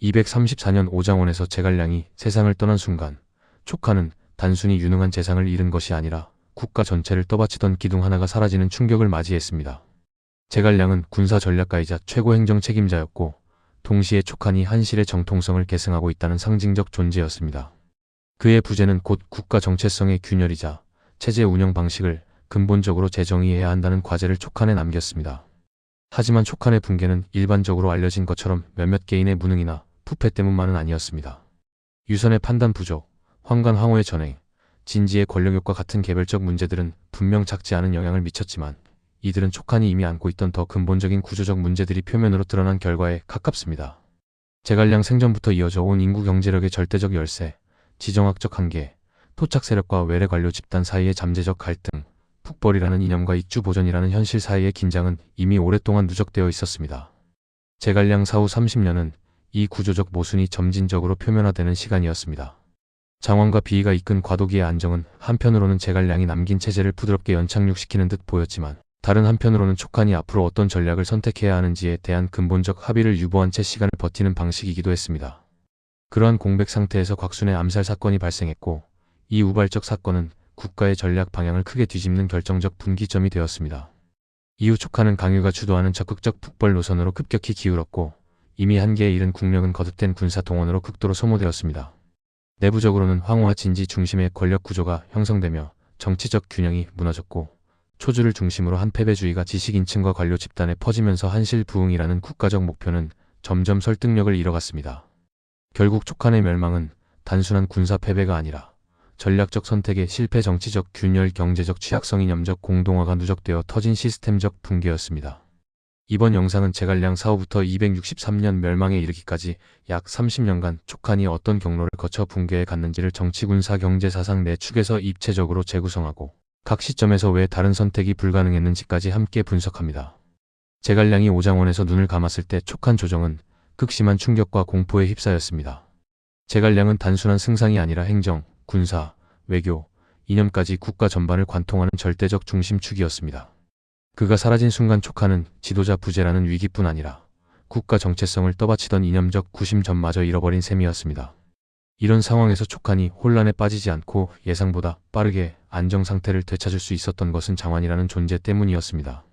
234년 오장원에서 제갈량이 세상을 떠난 순간 촉하는 단순히 유능한 재상을 잃은 것이 아니라 국가 전체를 떠받치던 기둥 하나가 사라지는 충격을 맞이했습니다. 제갈량은 군사 전략가이자 최고 행정 책임자였고 동시에 촉한이 한실의 정통성을 계승하고 있다는 상징적 존재였습니다. 그의 부재는 곧 국가 정체성의 균열이자 체제 운영 방식을 근본적으로 재정의해야 한다는 과제를 촉한에 남겼습니다. 하지만 촉한의 붕괴는 일반적으로 알려진 것처럼 몇몇 개인의 무능이나 부패 때문만은 아니었습니다. 유선의 판단 부족, 황간 황후의 전행, 진지의 권력욕과 같은 개별적 문제들은 분명 작지 않은 영향을 미쳤지만 이들은 촉한이 이미 안고 있던 더 근본적인 구조적 문제들이 표면으로 드러난 결과에 가깝습니다. 제갈량 생전부터 이어져 온 인구 경제력의 절대적 열세, 지정학적 한계, 토착 세력과 외래 관료 집단 사이의 잠재적 갈등, 북벌이라는 이념과 ik주 보전이라는 현실 사이의 긴장은 이미 오랫동안 누적되어 있었습니다. 제갈량 사후 30년은 이 구조적 모순이 점진적으로 표면화되는 시간이었습니다. 장원과 비위가 이끈 과도기의 안정은 한편으로는 제갈량이 남긴 체제를 부드럽게 연착륙시키는 듯 보였지만 다른 한편으로는 촉한이 앞으로 어떤 전략을 선택해야 하는지에 대한 근본적 합의를 유보한 채 시간을 버티는 방식이기도 했습니다. 그러한 공백 상태에서 곽순의 암살 사건이 발생했고 이 우발적 사건은 국가의 전략 방향을 크게 뒤집는 결정적 분기점이 되었습니다. 이후 촉한은 강유가 주도하는 적극적 북벌 노선으로 급격히 기울었고 이미 한계에 이른 국력은 거듭된 군사 동원으로 극도로 소모되었습니다. 내부적으로는 황후와 진지 중심의 권력 구조가 형성되며 정치적 균형이 무너졌고 초주를 중심으로 한 패배주의가 지식인층과 관료 집단에 퍼지면서 한실 부흥이라는 국가적 목표는 점점 설득력을 잃어갔습니다. 결국 촉한의 멸망은 단순한 군사 패배가 아니라 전략적 선택의 실패, 정치적 균열, 경제적 취약성, 이념적 공동화가 누적되어 터진 시스템적 붕괴였습니다. 이번 영상은 제갈량 사후부터 263년 멸망에 이르기까지 약 30년간 촉한이 어떤 경로를 거쳐 붕괴에 갔는지를 정치, 군사, 경제, 사상 네 축에서 입체적으로 재구성하고 각 시점에서 왜 다른 선택이 불가능했는지까지 함께 분석합니다. 제갈량이 오장원에서 눈을 감았을 때 촉한 조정은 극심한 충격과 공포에 휩싸였습니다. 제갈량은 단순한 승상이 아니라 행정, 군사, 외교, 이념까지 국가 전반을 관통하는 절대적 중심축이었습니다. 그가 사라진 순간 촉한은 지도자 부재라는 위기뿐 아니라 국가 정체성을 떠받치던 이념적 구심점마저 잃어버린 셈이었습니다. 이런 상황에서 촉한이 혼란에 빠지지 않고 예상보다 빠르게 안정 상태를 되찾을 수 있었던 것은 장완이라는 존재 때문이었습니다.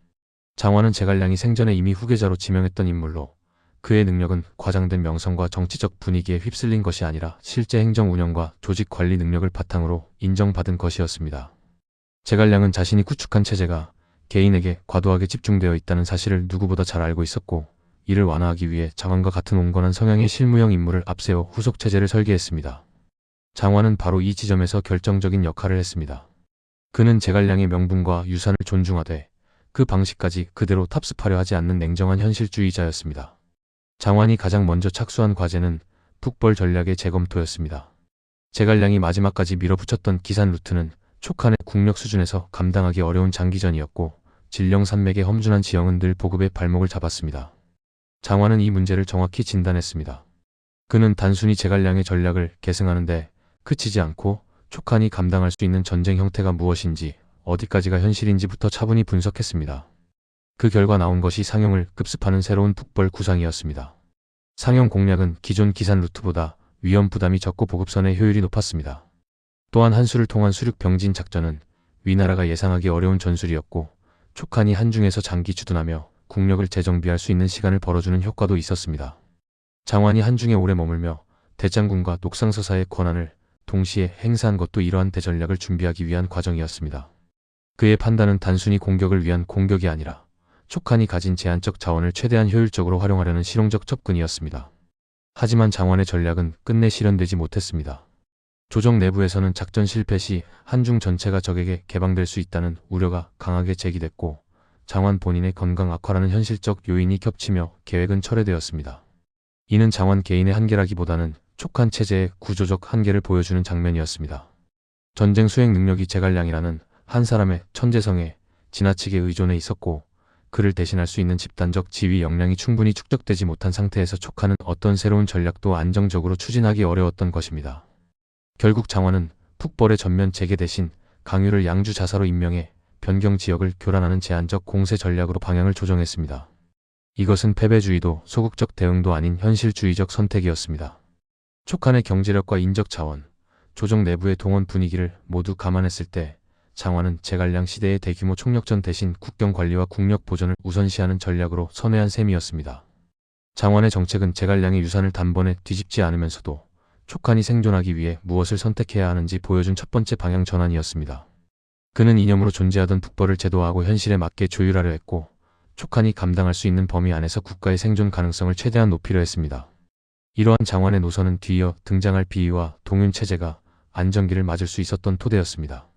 장완은 제갈량이 생전에 이미 후계자로 지명했던 인물로 그의 능력은 과장된 명성과 정치적 분위기에 휩쓸린 것이 아니라 실제 행정 운영과 조직 관리 능력을 바탕으로 인정받은 것이었습니다. 제갈량은 자신이 구축한 체제가 개인에게 과도하게 집중되어 있다는 사실을 누구보다 잘 알고 있었고 이를 완화하기 위해 장완과 같은 온건한 성향의 실무형 인물을 앞세워 후속 체제를 설계했습니다. 장완은 바로 이 지점에서 결정적인 역할을 했습니다. 그는 제갈량의 명분과 유산을 존중하되 그 방식까지 그대로 탑습하려 하지 않는 냉정한 현실주의자였습니다. 장완이 가장 먼저 착수한 과제는 북벌 전략의 재검토였습니다. 제갈량이 마지막까지 밀어붙였던 기산 루트는 촉한의 국력 수준에서 감당하기 어려운 장기전이었고 진령산맥의 험준한 지형은 늘 보급의 발목을 잡았습니다. 장완은 이 문제를 정확히 진단했습니다. 그는 단순히 제갈량의 전략을 계승하는데 그치지 않고 촉한이 감당할 수 있는 전쟁 형태가 무엇인지 어디까지가 현실인지부터 차분히 분석했습니다. 그 결과 나온 것이 상용을 급습하는 새로운 북벌 구상이었습니다. 상용 공략은 기존 기산 루트보다 위험 부담이 적고 보급선의 효율이 높았습니다. 또한 한수를 통한 수륙 병진 작전은 위나라가 예상하기 어려운 전술이었고 촉한이 한중에서 장기 주둔하며 국력을 재정비할 수 있는 시간을 벌어주는 효과도 있었습니다. 장완이 한중에 오래 머물며 대장군과 녹상서사의 권한을 동시에 행사한 것도 이러한 대전략을 준비하기 위한 과정이었습니다. 그의 판단은 단순히 공격을 위한 공격이 아니라 촉한이 가진 제한적 자원을 최대한 효율적으로 활용하려는 실용적 접근이었습니다. 하지만 장완의 전략은 끝내 실현되지 못했습니다. 조정 내부에서는 작전 실패 시 한중 전체가 적에게 개방될 수 있다는 우려가 강하게 제기됐고 장완 본인의 건강 악화라는 현실적 요인이 겹치며 계획은 철회되었습니다. 이는 장완 개인의 한계라기보다는 촉한 체제의 구조적 한계를 보여주는 장면이었습니다. 전쟁 수행 능력이 제갈량이라는 한 사람의 천재성에 지나치게 의존해 있었고 그를 대신할 수 있는 집단적 지휘 역량이 충분히 축적되지 못한 상태에서 촉한은 어떤 새로운 전략도 안정적으로 추진하기 어려웠던 것입니다. 결국 장완은 북벌의 전면 재개 대신 강유를 양주 자사로 임명해 변경 지역을 교란하는 제한적 공세 전략으로 방향을 조정했습니다. 이것은 패배주의도 소극적 대응도 아닌 현실주의적 선택이었습니다. 촉한의 경제력과 인적 자원, 조정 내부의 동원 분위기를 모두 감안했을 때 장완은 제갈량 시대의 대규모 총력전 대신 국경 관리와 국력 보존을 우선시하는 전략으로 선회한 셈이었습니다. 장완의 정책은 제갈량의 유산을 단번에 뒤집지 않으면서도 촉한이 생존하기 위해 무엇을 선택해야 하는지 보여준 첫 번째 방향 전환이었습니다. 그는 이념으로 존재하던 북벌을 제도화하고 현실에 맞게 조율하려 했고, 촉한이 감당할 수 있는 범위 안에서 국가의 생존 가능성을 최대한 높이려 했습니다. 이러한 장완의 노선은 뒤이어 등장할 비위와 동윤 체제가 안정기를 맞을 수 있었던 토대였습니다.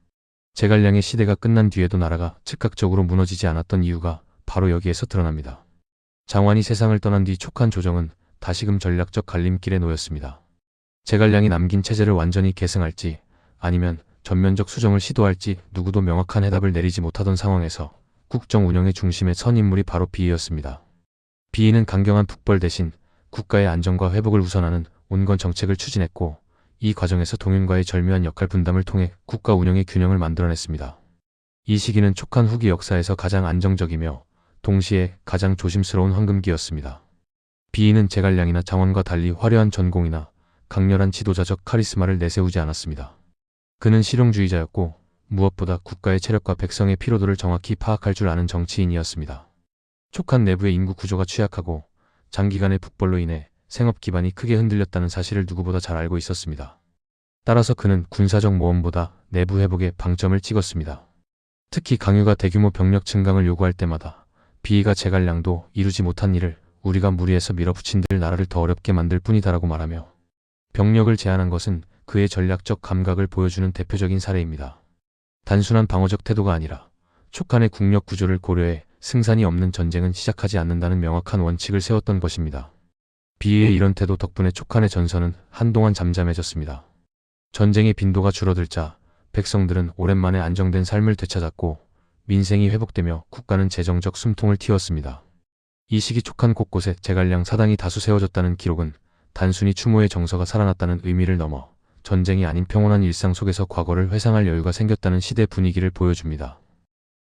제갈량의 시대가 끝난 뒤에도 나라가 즉각적으로 무너지지 않았던 이유가 바로 여기에서 드러납니다. 장완이 세상을 떠난 뒤 촉한 조정은 다시금 전략적 갈림길에 놓였습니다. 제갈량이 남긴 체제를 완전히 계승할지 아니면 전면적 수정을 시도할지 누구도 명확한 해답을 내리지 못하던 상황에서 국정 운영의 중심에 선 인물이 바로 비위였습니다. 비위는 강경한 북벌 대신 국가의 안정과 회복을 우선하는 온건 정책을 추진했고, 이 과정에서 동윤과의 절묘한 역할 분담을 통해 국가 운영의 균형을 만들어냈습니다. 이 시기는 촉한 후기 역사에서 가장 안정적이며 동시에 가장 조심스러운 황금기였습니다. 비위는 제갈량이나 장완과 달리 화려한 전공이나 강렬한 지도자적 카리스마를 내세우지 않았습니다. 그는 실용주의자였고 무엇보다 국가의 체력과 백성의 피로도를 정확히 파악할 줄 아는 정치인이었습니다. 촉한 내부의 인구 구조가 취약하고 장기간의 북벌로 인해 생업 기반이 크게 흔들렸다는 사실을 누구보다 잘 알고 있었습니다. 따라서 그는 군사적 모험보다 내부 회복에 방점을 찍었습니다. 특히 강유가 대규모 병력 증강을 요구할 때마다 비위가 제갈량도 이루지 못한 일을 우리가 무리해서 밀어붙인들 나라를 더 어렵게 만들 뿐이다라고 말하며 병력을 제한한 것은 그의 전략적 감각을 보여주는 대표적인 사례입니다. 단순한 방어적 태도가 아니라 촉한의 국력 구조를 고려해 승산이 없는 전쟁은 시작하지 않는다는 명확한 원칙을 세웠던 것입니다. 비위의 이런 태도 덕분에 촉한의 전선은 한동안 잠잠해졌습니다. 전쟁의 빈도가 줄어들자 백성들은 오랜만에 안정된 삶을 되찾았고 민생이 회복되며 국가는 재정적 숨통을 틔웠습니다. 이 시기 촉한 곳곳에 제갈량 사당이 다수 세워졌다는 기록은 단순히 추모의 정서가 살아났다는 의미를 넘어 전쟁이 아닌 평온한 일상 속에서 과거를 회상할 여유가 생겼다는 시대 분위기를 보여줍니다.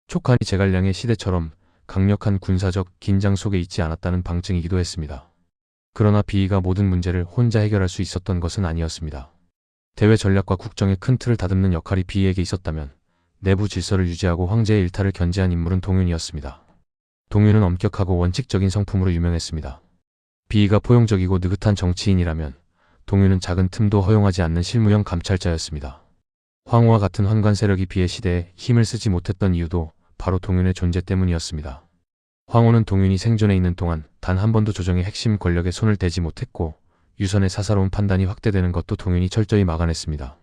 촉한이 제갈량의 시대처럼 강력한 군사적 긴장 속에 있지 않았다는 방증이기도 했습니다. 그러나 비위가 모든 문제를 혼자 해결할 수 있었던 것은 아니었습니다. 대외 전략과 국정의 큰 틀을 다듬는 역할이 비위에게 있었다면 내부 질서를 유지하고 황제의 일탈을 견제한 인물은 동윤이었습니다. 동윤은 엄격하고 원칙적인 성품으로 유명했습니다. 비위가 포용적이고 느긋한 정치인이라면 동윤은 작은 틈도 허용하지 않는 실무형 감찰자였습니다. 황후와 같은 환관 세력이 비의 시대에 힘을 쓰지 못했던 이유도 바로 동윤의 존재 때문이었습니다. 황후는 동윤이 생존해 있는 동안 단 한 번도 조정의 핵심 권력에 손을 대지 못했고 유선의 사사로운 판단이 확대되는 것도 동윤이 철저히 막아냈습니다.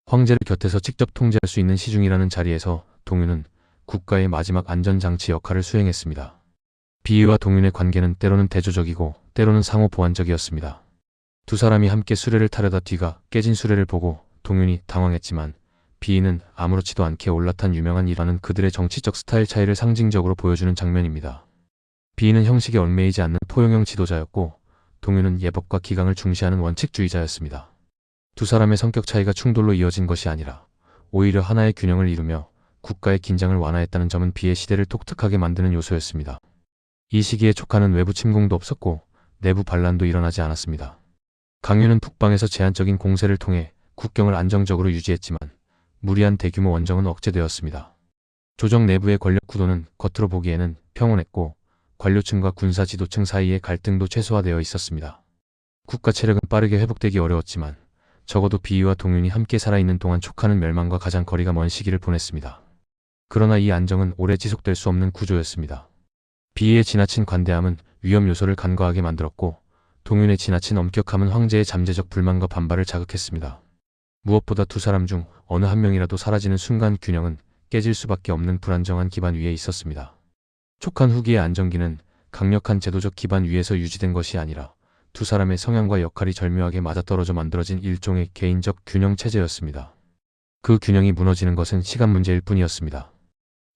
황제를 곁에서 직접 통제할 수 있는 시중이라는 자리에서 동윤은 국가의 마지막 안전장치 역할을 수행했습니다. 비위와 동윤의 관계는 때로는 대조적이고 때로는 상호 보완적이었습니다. 두 사람이 함께 수레를 타려다 뒤가 깨진 수레를 보고 동윤이 당황했지만 비위는 아무렇지도 않게 올라탄 유명한 일화는 그들의 정치적 스타일 차이를 상징적으로 보여주는 장면입니다. 비위는 형식에 얽매이지 않는 포용형 지도자였고 동윤은 예법과 기강을 중시하는 원칙주의자였습니다. 두 사람의 성격 차이가 충돌로 이어진 것이 아니라 오히려 하나의 균형을 이루며 국가의 긴장을 완화했다는 점은 비의 시대를 독특하게 만드는 요소였습니다. 이 시기에 촉한은 외부 침공도 없었고 내부 반란도 일어나지 않았습니다. 강유는 북방에서 제한적인 공세를 통해 국경을 안정적으로 유지했지만 무리한 대규모 원정은 억제되었습니다. 조정 내부의 권력 구도는 겉으로 보기에는 평온했고 관료층과 군사 지도층 사이의 갈등도 최소화되어 있었습니다. 국가 체력은 빠르게 회복되기 어려웠지만 적어도 비위와 동윤이 함께 살아있는 동안 촉한은 멸망과 가장 거리가 먼 시기를 보냈습니다. 그러나 이 안정은 오래 지속될 수 없는 구조였습니다. 비위의 지나친 관대함은 위험 요소를 간과하게 만들었고 동윤의 지나친 엄격함은 황제의 잠재적 불만과 반발을 자극했습니다. 무엇보다 두 사람 중 어느 한 명이라도 사라지는 순간 균형은 깨질 수밖에 없는 불안정한 기반 위에 있었습니다. 촉한 후기의 안정기는 강력한 제도적 기반 위에서 유지된 것이 아니라 두 사람의 성향과 역할이 절묘하게 맞아떨어져 만들어진 일종의 개인적 균형 체제였습니다. 그 균형이 무너지는 것은 시간 문제일 뿐이었습니다.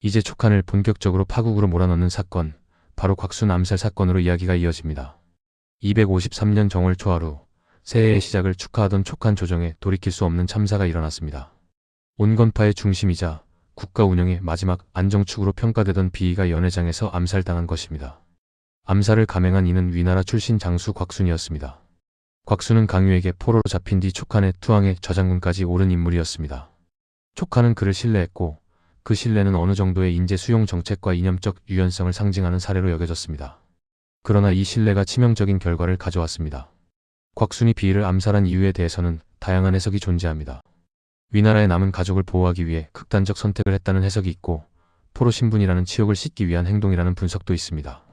이제 촉한을 본격적으로 파국으로 몰아넣는 사건, 바로 곽순 암살 사건으로 이야기가 이어집니다. 253년 정월 초하루, 새해의 시작을 축하하던 촉한 조정에 돌이킬 수 없는 참사가 일어났습니다. 온건파의 중심이자 국가 운영의 마지막 안정축으로 평가되던 비위가 연회장에서 암살당한 것입니다. 암살을 감행한 이는 위나라 출신 장수 곽순이었습니다. 곽순은 강유에게 포로로 잡힌 뒤 촉한의 투항에 저장군까지 오른 인물이었습니다. 촉한은 그를 신뢰했고 그 신뢰는 어느 정도의 인재 수용 정책과 이념적 유연성을 상징하는 사례로 여겨졌습니다. 그러나 이 신뢰가 치명적인 결과를 가져왔습니다. 곽순이 비위를 암살한 이유에 대해서는 다양한 해석이 존재합니다. 위나라의 남은 가족을 보호하기 위해 극단적 선택을 했다는 해석이 있고 포로 신분이라는 치욕을 씻기 위한 행동이라는 분석도 있습니다.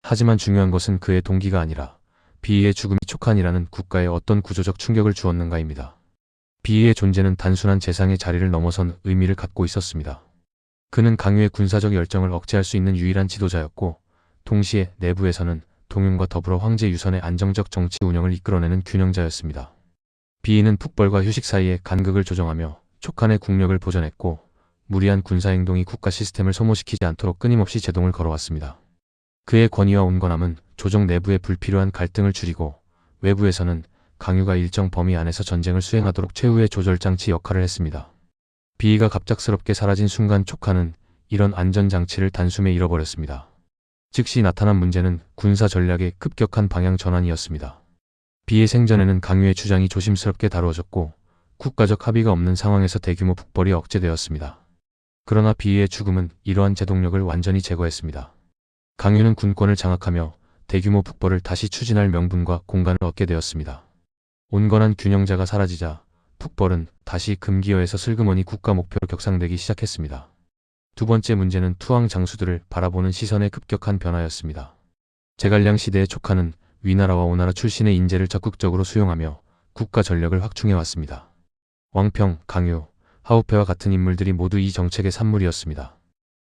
하지만 중요한 것은 그의 동기가 아니라 비위의 죽음이 촉한이라는 국가에 어떤 구조적 충격을 주었는가입니다. 비위의 존재는 단순한 재상의 자리를 넘어선 의미를 갖고 있었습니다. 그는 강유의 군사적 열정을 억제할 수 있는 유일한 지도자였고 동시에 내부에서는 동윤과 더불어 황제 유선의 안정적 정치 운영을 이끌어내는 균형자였습니다. 비위는 북벌과 휴식 사이에 간극을 조정하며 촉한의 국력을 보존했고 무리한 군사행동이 국가 시스템을 소모시키지 않도록 끊임없이 제동을 걸어왔습니다. 그의 권위와 온건함은 조정 내부의 불필요한 갈등을 줄이고 외부에서는 강유가 일정 범위 안에서 전쟁을 수행하도록 최후의 조절장치 역할을 했습니다. 비위가 갑작스럽게 사라진 순간 촉한은 이런 안전장치를 단숨에 잃어버렸습니다. 즉시 나타난 문제는 군사 전략의 급격한 방향 전환이었습니다. 비의 생전에는 강유의 주장이 조심스럽게 다루어졌고 국가적 합의가 없는 상황에서 대규모 북벌이 억제되었습니다. 그러나 비의 죽음은 이러한 제동력을 완전히 제거했습니다. 강유는 군권을 장악하며 대규모 북벌을 다시 추진할 명분과 공간을 얻게 되었습니다. 온건한 균형자가 사라지자 북벌은 다시 금기어에서 슬그머니 국가 목표로 격상되기 시작했습니다. 두 번째 문제는 투항 장수들을 바라보는 시선의 급격한 변화였습니다. 제갈량 시대의 촉한은 위나라와 오나라 출신의 인재를 적극적으로 수용하며 국가 전력을 확충해왔습니다. 왕평, 강유, 하우페와 같은 인물들이 모두 이 정책의 산물이었습니다.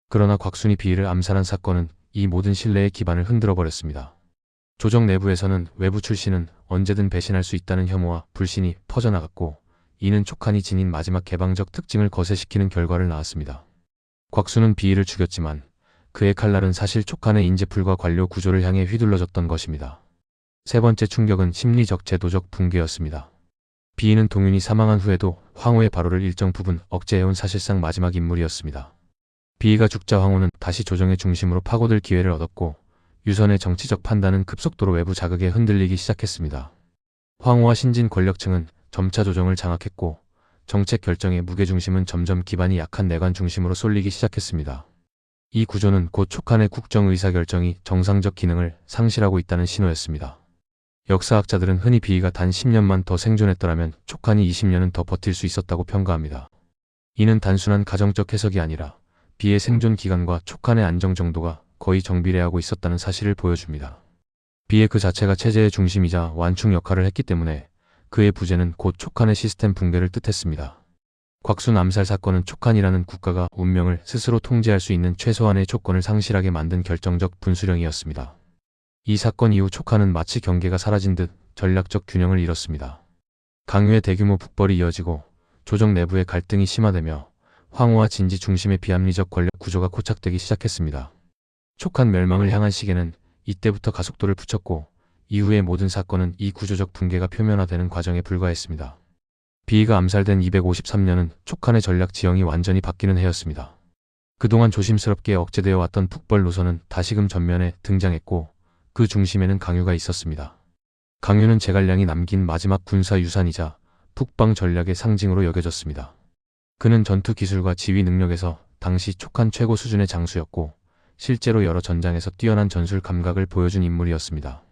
그러나 곽순이 비위를 암살한 사건은 이 모든 신뢰의 기반을 흔들어버렸습니다. 조정 내부에서는 외부 출신은 언제든 배신할 수 있다는 혐오와 불신이 퍼져나갔고 이는 촉한이 지닌 마지막 개방적 특징을 거세시키는 결과를 낳았습니다. 곽순은 비위를 죽였지만 그의 칼날은 사실 촉한의 인재풀과 관료 구조를 향해 휘둘러졌던 것입니다. 세 번째 충격은 심리적 제도적 붕괴였습니다. 비위는 동윤이 사망한 후에도 황후의 바로를 일정 부분 억제해온 사실상 마지막 인물이었습니다. 비위가 죽자 황후는 다시 조정의 중심으로 파고들 기회를 얻었고 유선의 정치적 판단은 급속도로 외부 자극에 흔들리기 시작했습니다. 황후와 신진 권력층은 점차 조정을 장악했고 정책 결정의 무게중심은 점점 기반이 약한 내관 중심으로 쏠리기 시작했습니다. 이 구조는 곧 촉한의 국정 의사결정이 정상적 기능을 상실하고 있다는 신호였습니다. 역사학자들은 흔히 비위가 단 10년만 더 생존했더라면 촉한이 20년은 더 버틸 수 있었다고 평가합니다. 이는 단순한 가정적 해석이 아니라 비의 생존 기간과 촉한의 안정 정도가 거의 정비례하고 있었다는 사실을 보여줍니다. 비의 그 자체가 체제의 중심이자 완충 역할을 했기 때문에 그의 부재는 곧 촉한의 시스템 붕괴를 뜻했습니다. 곽순 암살 사건은 촉한이라는 국가가 운명을 스스로 통제할 수 있는 최소한의 조건을 상실하게 만든 결정적 분수령이었습니다. 이 사건 이후 촉한은 마치 경계가 사라진 듯 전략적 균형을 잃었습니다. 강유의 대규모 북벌이 이어지고 조정 내부의 갈등이 심화되며 황후와 진지 중심의 비합리적 권력 구조가 고착되기 시작했습니다. 촉한 멸망을 향한 시계는 이때부터 가속도를 붙였고 이후의 모든 사건은 이 구조적 붕괴가 표면화되는 과정에 불과했습니다. 비위가 암살된 253년은 촉한의 전략 지형이 완전히 바뀌는 해였습니다. 그동안 조심스럽게 억제되어 왔던 북벌 노선은 다시금 전면에 등장했고 그 중심에는 강유가 있었습니다. 강유는 제갈량이 남긴 마지막 군사 유산이자 북방 전략의 상징으로 여겨졌습니다. 그는 전투 기술과 지휘 능력에서 당시 촉한 최고 수준의 장수였고 실제로 여러 전장에서 뛰어난 전술 감각을 보여준 인물이었습니다.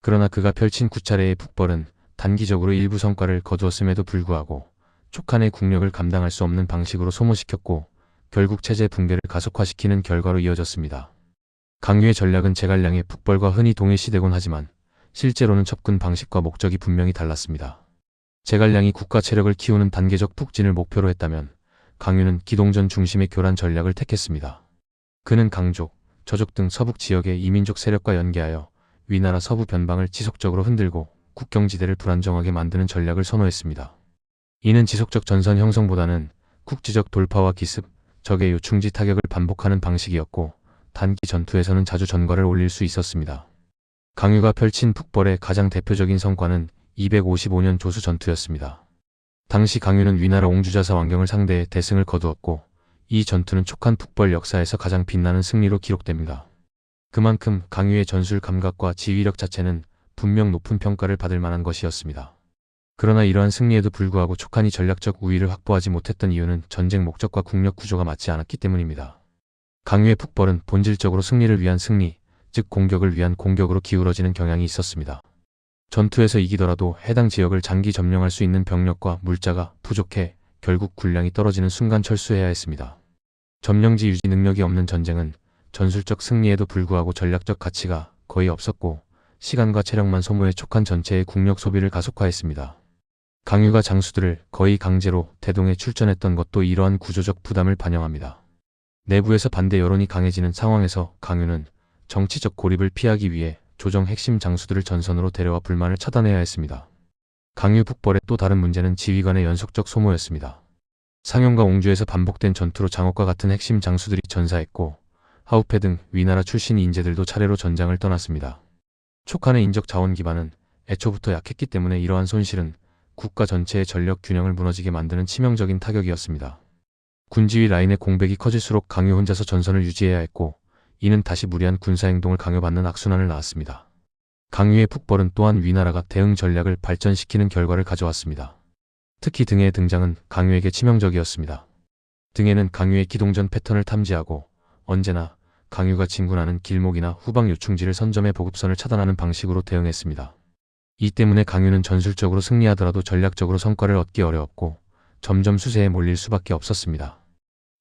그러나 그가 펼친 9차례의 북벌은 단기적으로 일부 성과를 거두었음에도 불구하고 촉한의 국력을 감당할 수 없는 방식으로 소모시켰고 결국 체제 붕괴를 가속화시키는 결과로 이어졌습니다. 강유의 전략은 제갈량의 북벌과 흔히 동일시되곤 하지만 실제로는 접근 방식과 목적이 분명히 달랐습니다. 제갈량이 국가 체력을 키우는 단계적 북진을 목표로 했다면 강유는 기동전 중심의 교란 전략을 택했습니다. 그는 강족, 저족 등 서북 지역의 이민족 세력과 연계하여 위나라 서부 변방을 지속적으로 흔들고 국경지대를 불안정하게 만드는 전략을 선호했습니다. 이는 지속적 전선 형성보다는 국지적 돌파와 기습, 적의 요충지 타격을 반복하는 방식이었고 단기 전투에서는 자주 전과를 올릴 수 있었습니다. 강유가 펼친 북벌의 가장 대표적인 성과는 255년 조수 전투였습니다. 당시 강유는 위나라 옹주자사 왕경을 상대해 대승을 거두었고 이 전투는 촉한 북벌 역사에서 가장 빛나는 승리로 기록됩니다. 그만큼 강유의 전술 감각과 지휘력 자체는 분명 높은 평가를 받을 만한 것이었습니다. 그러나 이러한 승리에도 불구하고 촉한이 전략적 우위를 확보하지 못했던 이유는 전쟁 목적과 국력 구조가 맞지 않았기 때문입니다. 강유의 북벌은 본질적으로 승리를 위한 승리, 즉 공격을 위한 공격으로 기울어지는 경향이 있었습니다. 전투에서 이기더라도 해당 지역을 장기 점령할 수 있는 병력과 물자가 부족해 결국 군량이 떨어지는 순간 철수해야 했습니다. 점령지 유지 능력이 없는 전쟁은 전술적 승리에도 불구하고 전략적 가치가 거의 없었고 시간과 체력만 소모해 촉한 전체의 국력 소비를 가속화했습니다. 강유가 장수들을 거의 강제로 대동에 출전했던 것도 이러한 구조적 부담을 반영합니다. 내부에서 반대 여론이 강해지는 상황에서 강유는 정치적 고립을 피하기 위해 조정 핵심 장수들을 전선으로 데려와 불만을 차단해야 했습니다. 강유 북벌의 또 다른 문제는 지휘관의 연속적 소모였습니다. 상용과 옹주에서 반복된 전투로 장옥과 같은 핵심 장수들이 전사했고 하우페 등 위나라 출신 인재들도 차례로 전장을 떠났습니다. 촉한의 인적 자원 기반은 애초부터 약했기 때문에 이러한 손실은 국가 전체의 전력 균형을 무너지게 만드는 치명적인 타격이었습니다. 군지휘 라인의 공백이 커질수록 강유 혼자서 전선을 유지해야 했고 이는 다시 무리한 군사행동을 강요받는 악순환을 낳았습니다. 강유의 북벌은 또한 위나라가 대응 전략을 발전시키는 결과를 가져왔습니다. 특히 등해의 등장은 강유에게 치명적이었습니다. 등해는 강유의 기동전 패턴을 탐지하고 언제나 강유가 진군하는 길목이나 후방 요충지를 선점해 보급선을 차단하는 방식으로 대응했습니다. 이 때문에 강유는 전술적으로 승리하더라도 전략적으로 성과를 얻기 어려웠고 점점 수세에 몰릴 수밖에 없었습니다.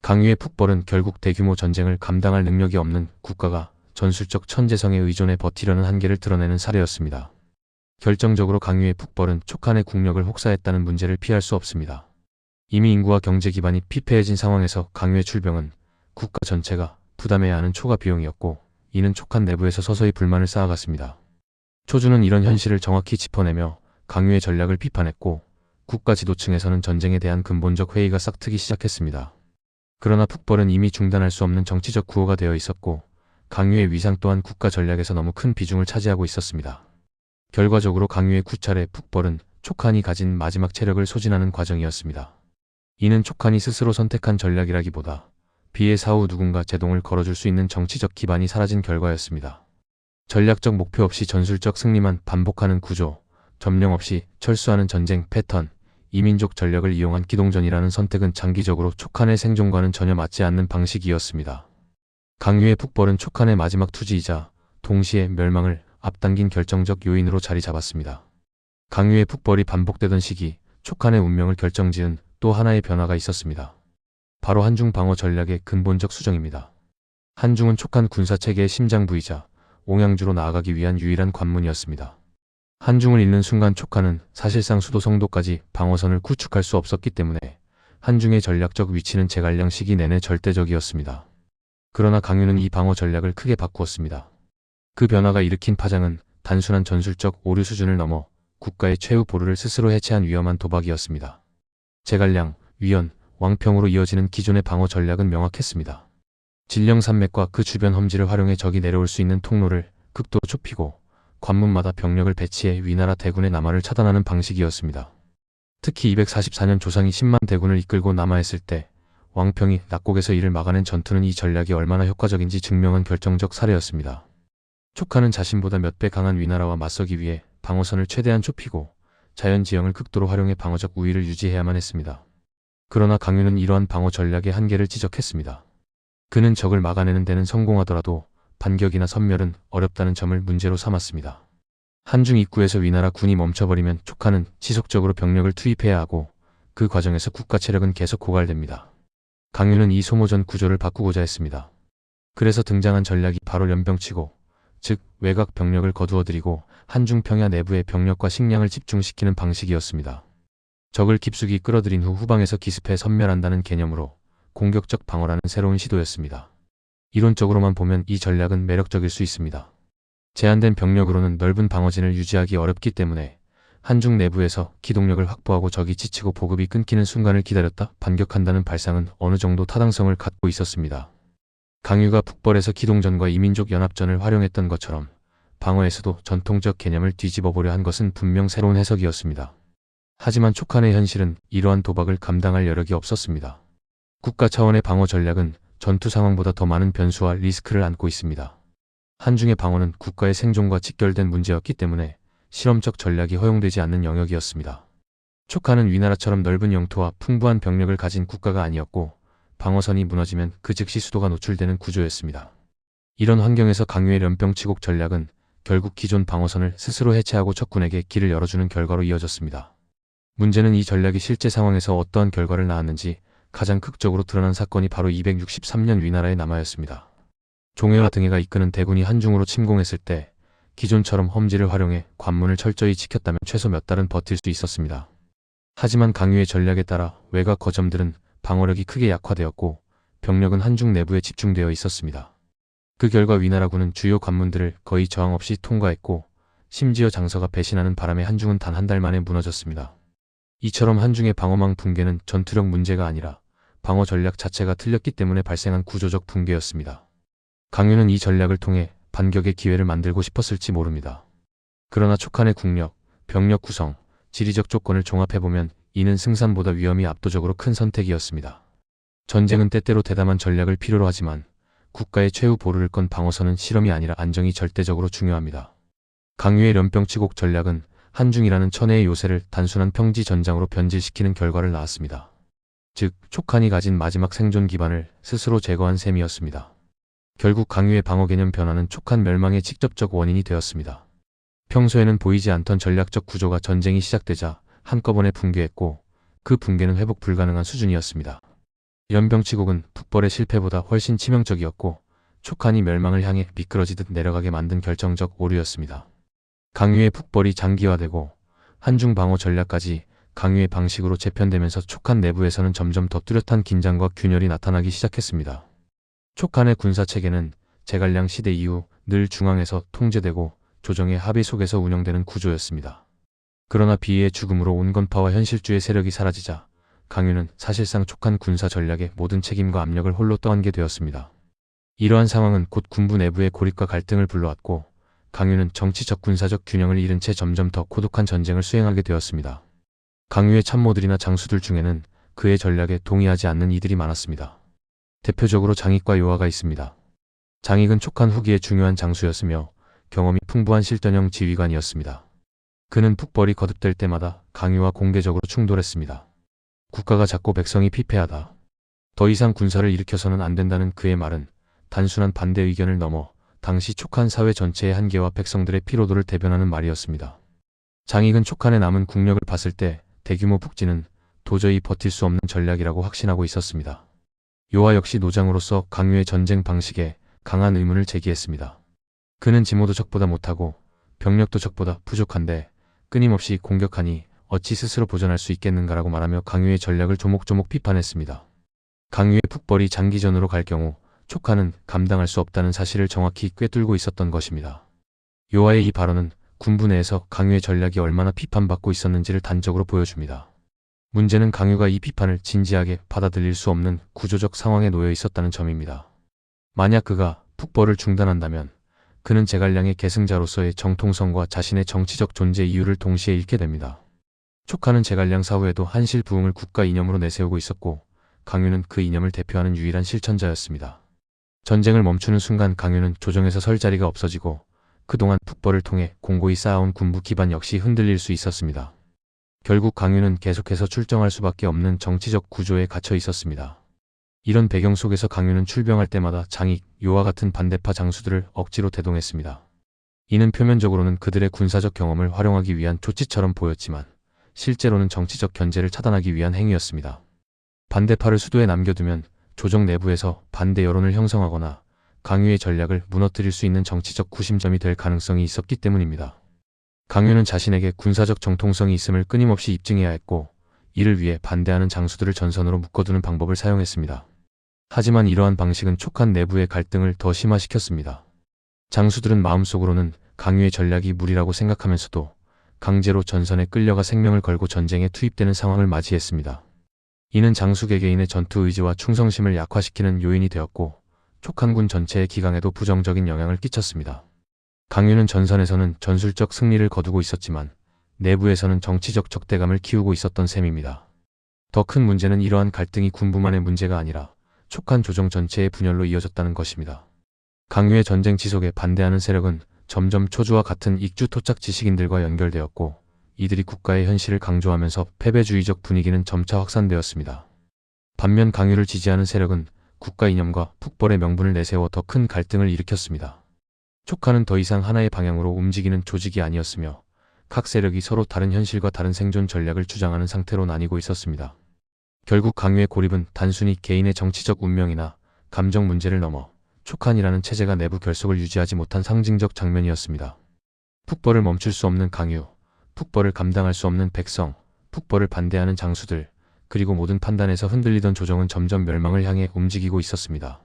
강유의 북벌은 결국 대규모 전쟁을 감당할 능력이 없는 국가가 전술적 천재성에 의존해 버티려는 한계를 드러내는 사례였습니다. 결정적으로 강유의 북벌은 촉한의 국력을 혹사했다는 문제를 피할 수 없습니다. 이미 인구와 경제 기반이 피폐해진 상황에서 강유의 출병은 국가 전체가 부담해야 하는 초과 비용이었고 이는 촉한 내부에서 서서히 불만을 쌓아갔습니다. 초주는 이런 현실을 정확히 짚어내며 강유의 전략을 비판했고 국가 지도층에서는 전쟁에 대한 근본적 회의가 싹트기 시작했습니다. 그러나 북벌은 이미 중단할 수 없는 정치적 구호가 되어 있었고 강유의 위상 또한 국가 전략에서 너무 큰 비중을 차지하고 있었습니다. 결과적으로 강유의 9차례 북벌은 촉한이 가진 마지막 체력을 소진하는 과정이었습니다. 이는 촉한이 스스로 선택한 전략이라기보다 비의 사후 누군가 제동을 걸어줄 수 있는 정치적 기반이 사라진 결과였습니다. 전략적 목표 없이 전술적 승리만 반복하는 구조, 점령 없이 철수하는 전쟁 패턴, 이민족 전력을 이용한 기동전이라는 선택은 장기적으로 촉한의 생존과는 전혀 맞지 않는 방식이었습니다. 강유의 북벌은 촉한의 마지막 투지이자 동시에 멸망을 앞당긴 결정적 요인으로 자리 잡았습니다. 강유의 북벌이 반복되던 시기, 촉한의 운명을 결정지은 또 하나의 변화가 있었습니다. 바로 한중 방어 전략의 근본적 수정입니다. 한중은 촉한 군사체계의 심장부이자 옹양주로 나아가기 위한 유일한 관문이었습니다. 한중을 잇는 순간 촉한은 사실상 수도 성도까지 방어선을 구축할 수 없었기 때문에 한중의 전략적 위치는 제갈량 시기 내내 절대적이었습니다. 그러나 강유는 이 방어 전략을 크게 바꾸었습니다. 그 변화가 일으킨 파장은 단순한 전술적 오류 수준을 넘어 국가의 최후 보루를 스스로 해체한 위험한 도박이었습니다. 제갈량, 위연, 왕평으로 이어지는 기존의 방어 전략은 명확했습니다. 진령산맥과 그 주변 험지를 활용해 적이 내려올 수 있는 통로를 극도로 좁히고 관문마다 병력을 배치해 위나라 대군의 남하를 차단하는 방식이었습니다. 특히 244년 조상이 10만 대군을 이끌고 남하했을 때 왕평이 낙곡에서 이를 막아낸 전투는 이 전략이 얼마나 효과적인지 증명한 결정적 사례였습니다. 촉한은 자신보다 몇 배 강한 위나라와 맞서기 위해 방어선을 최대한 좁히고 자연지형을 극도로 활용해 방어적 우위를 유지해야만 했습니다. 그러나 강유는 이러한 방어 전략의 한계를 지적했습니다. 그는 적을 막아내는 데는 성공하더라도 반격이나 섬멸은 어렵다는 점을 문제로 삼았습니다. 한중 입구에서 위나라 군이 멈춰버리면 촉한은 지속적으로 병력을 투입해야 하고 그 과정에서 국가 체력은 계속 고갈됩니다. 강유는 이 소모전 구조를 바꾸고자 했습니다. 그래서 등장한 전략이 바로 연병치고, 즉 외곽 병력을 거두어들이고 한중 평야 내부의 병력과 식량을 집중시키는 방식이었습니다. 적을 깊숙이 끌어들인 후 후방에서 기습해 섬멸한다는 개념으로 공격적 방어라는 새로운 시도였습니다. 이론적으로만 보면 이 전략은 매력적일 수 있습니다. 제한된 병력으로는 넓은 방어진을 유지하기 어렵기 때문에 한중 내부에서 기동력을 확보하고 적이 지치고 보급이 끊기는 순간을 기다렸다 반격한다는 발상은 어느 정도 타당성을 갖고 있었습니다. 강유가 북벌에서 기동전과 이민족 연합전을 활용했던 것처럼 방어에서도 전통적 개념을 뒤집어보려 한 것은 분명 새로운 해석이었습니다. 하지만 촉한의 현실은 이러한 도박을 감당할 여력이 없었습니다. 국가 차원의 방어 전략은 전투 상황보다 더 많은 변수와 리스크를 안고 있습니다. 한중의 방어는 국가의 생존과 직결된 문제였기 때문에 실험적 전략이 허용되지 않는 영역이었습니다. 촉하는 위나라처럼 넓은 영토와 풍부한 병력을 가진 국가가 아니었고 방어선이 무너지면 그 즉시 수도가 노출되는 구조였습니다. 이런 환경에서 강유의 연병치곡 전략은 결국 기존 방어선을 스스로 해체하고 적군에게 길을 열어주는 결과로 이어졌습니다. 문제는 이 전략이 실제 상황에서 어떠한 결과를 낳았는지 가장 극적으로 드러난 사건이 바로 263년 위나라의 남하였습니다. 종해와 등해가 이끄는 대군이 한중으로 침공했을 때 기존처럼 험지를 활용해 관문을 철저히 지켰다면 최소 몇 달은 버틸 수 있었습니다. 하지만 강유의 전략에 따라 외곽 거점들은 방어력이 크게 약화되었고 병력은 한중 내부에 집중되어 있었습니다. 그 결과 위나라군은 주요 관문들을 거의 저항 없이 통과했고 심지어 장서가 배신하는 바람에 한중은 단 한 달 만에 무너졌습니다. 이처럼 한중의 방어망 붕괴는 전투력 문제가 아니라 방어 전략 자체가 틀렸기 때문에 발생한 구조적 붕괴였습니다. 강유는 이 전략을 통해 반격의 기회를 만들고 싶었을지 모릅니다. 그러나 촉한의 국력, 병력 구성, 지리적 조건을 종합해보면 이는 승산보다 위험이 압도적으로 큰 선택이었습니다. 전쟁은 때때로 대담한 전략을 필요로 하지만 국가의 최후 보루를 건 방어선은 실험이 아니라 안정이 절대적으로 중요합니다. 강유의 연병치곡 전략은 한중이라는 천혜의 요새를 단순한 평지 전장으로 변질시키는 결과를 낳았습니다. 즉, 촉한이 가진 마지막 생존 기반을 스스로 제거한 셈이었습니다. 결국 강유의 방어 개념 변화는 촉한 멸망의 직접적 원인이 되었습니다. 평소에는 보이지 않던 전략적 구조가 전쟁이 시작되자 한꺼번에 붕괴했고 그 붕괴는 회복 불가능한 수준이었습니다. 연병치곡은 북벌의 실패보다 훨씬 치명적이었고 촉한이 멸망을 향해 미끄러지듯 내려가게 만든 결정적 오류였습니다. 강유의 북벌이 장기화되고 한중 방어 전략까지 강유의 방식으로 재편되면서 촉한 내부에서는 점점 더 뚜렷한 긴장과 균열이 나타나기 시작했습니다. 촉한의 군사체계는 제갈량 시대 이후 늘 중앙에서 통제되고 조정의 합의 속에서 운영되는 구조였습니다. 그러나 비의의 죽음으로 온건파와 현실주의 세력이 사라지자 강유는 사실상 촉한 군사 전략의 모든 책임과 압력을 홀로 떠안게 되었습니다. 이러한 상황은 곧 군부 내부의 고립과 갈등을 불러왔고 강유는 정치적 군사적 균형을 잃은 채 점점 더 고독한 전쟁을 수행하게 되었습니다. 강유의 참모들이나 장수들 중에는 그의 전략에 동의하지 않는 이들이 많았습니다. 대표적으로 장익과 요하가 있습니다. 장익은 촉한 후기의 중요한 장수였으며 경험이 풍부한 실전형 지휘관이었습니다. 그는 북벌이 거듭될 때마다 강유와 공개적으로 충돌했습니다. 국가가 작고 백성이 피폐하다. 더 이상 군사를 일으켜서는 안 된다는 그의 말은 단순한 반대 의견을 넘어 당시 촉한 사회 전체의 한계와 백성들의 피로도를 대변하는 말이었습니다. 장익은 촉한의 남은 국력을 봤을 때 대규모 북진은 도저히 버틸 수 없는 전략이라고 확신하고 있었습니다. 요하 역시 노장으로서 강유의 전쟁 방식에 강한 의문을 제기했습니다. 그는 지모도 적보다 못하고 병력도 적보다 부족한데 끊임없이 공격하니 어찌 스스로 보전할 수 있겠는가라고 말하며 강유의 전략을 조목조목 비판했습니다. 강유의 북벌이 장기전으로 갈 경우 촉한은 감당할 수 없다는 사실을 정확히 꿰뚫고 있었던 것입니다. 요하의 이 발언은 군부 내에서 강유의 전략이 얼마나 비판받고 있었는지를 단적으로 보여줍니다. 문제는 강유가 이 비판을 진지하게 받아들일 수 없는 구조적 상황에 놓여 있었다는 점입니다. 만약 그가 북벌을 중단한다면 그는 제갈량의 계승자로서의 정통성과 자신의 정치적 존재 이유를 동시에 잃게 됩니다. 촉한은 제갈량 사후에도 한실 부흥을 국가 이념으로 내세우고 있었고 강유는 그 이념을 대표하는 유일한 실천자였습니다. 전쟁을 멈추는 순간 강유는 조정에서 설 자리가 없어지고 그동안 북벌을 통해 공고히 쌓아온 군부 기반 역시 흔들릴 수 있었습니다. 결국 강유는 계속해서 출정할 수밖에 없는 정치적 구조에 갇혀 있었습니다. 이런 배경 속에서 강유는 출병할 때마다 장익, 요하 같은 반대파 장수들을 억지로 대동했습니다. 이는 표면적으로는 그들의 군사적 경험을 활용하기 위한 조치처럼 보였지만 실제로는 정치적 견제를 차단하기 위한 행위였습니다. 반대파를 수도에 남겨두면 조정 내부에서 반대 여론을 형성하거나 강유의 전략을 무너뜨릴 수 있는 정치적 구심점이 될 가능성이 있었기 때문입니다. 강유는 자신에게 군사적 정통성이 있음을 끊임없이 입증해야 했고 이를 위해 반대하는 장수들을 전선으로 묶어두는 방법을 사용했습니다. 하지만 이러한 방식은 촉한 내부의 갈등을 더 심화시켰습니다. 장수들은 마음속으로는 강유의 전략이 무리라고 생각하면서도 강제로 전선에 끌려가 생명을 걸고 전쟁에 투입되는 상황을 맞이했습니다. 이는 장수 개개인의 전투 의지와 충성심을 약화시키는 요인이 되었고 촉한군 전체의 기강에도 부정적인 영향을 끼쳤습니다. 강유는 전선에서는 전술적 승리를 거두고 있었지만 내부에서는 정치적 적대감을 키우고 있었던 셈입니다. 더 큰 문제는 이러한 갈등이 군부만의 문제가 아니라 촉한 조정 전체의 분열로 이어졌다는 것입니다. 강유의 전쟁 지속에 반대하는 세력은 점점 초주와 같은 익주 토착 지식인들과 연결되었고, 이들이 국가의 현실을 강조하면서 패배주의적 분위기는 점차 확산되었습니다. 반면 강유를 지지하는 세력은 국가 이념과 북벌의 명분을 내세워 더 큰 갈등을 일으켰습니다. 촉하는 더 이상 하나의 방향으로 움직이는 조직이 아니었으며, 각 세력이 서로 다른 현실과 다른 생존 전략을 주장하는 상태로 나뉘고 있었습니다. 결국 강유의 고립은 단순히 개인의 정치적 운명이나 감정 문제를 넘어 촉한이라는 체제가 내부 결속을 유지하지 못한 상징적 장면이었습니다. 북벌을 멈출 수 없는 강유, 북벌을 감당할 수 없는 백성, 북벌을 반대하는 장수들, 그리고 모든 판단에서 흔들리던 조정은 점점 멸망을 향해 움직이고 있었습니다.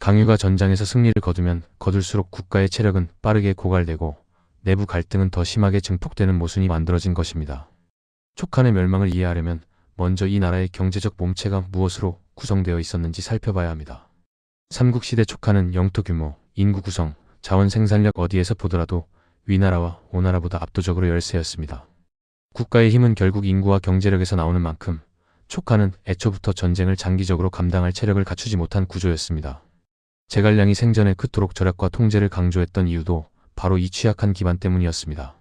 강유가 전장에서 승리를 거두면 거둘수록 국가의 체력은 빠르게 고갈되고 내부 갈등은 더 심하게 증폭되는 모순이 만들어진 것입니다. 촉한의 멸망을 이해하려면 먼저 이 나라의 경제적 몸체가 무엇으로 구성되어 있었는지 살펴봐야 합니다. 삼국시대 촉한은 영토 규모, 인구 구성, 자원 생산력 어디에서 보더라도 위나라와 오나라보다 압도적으로 열세였습니다. 국가의 힘은 결국 인구와 경제력에서 나오는 만큼 촉한은 애초부터 전쟁을 장기적으로 감당할 체력을 갖추지 못한 구조였습니다. 제갈량이 생전에 그토록 절약과 통제를 강조했던 이유도 바로 이 취약한 기반 때문이었습니다.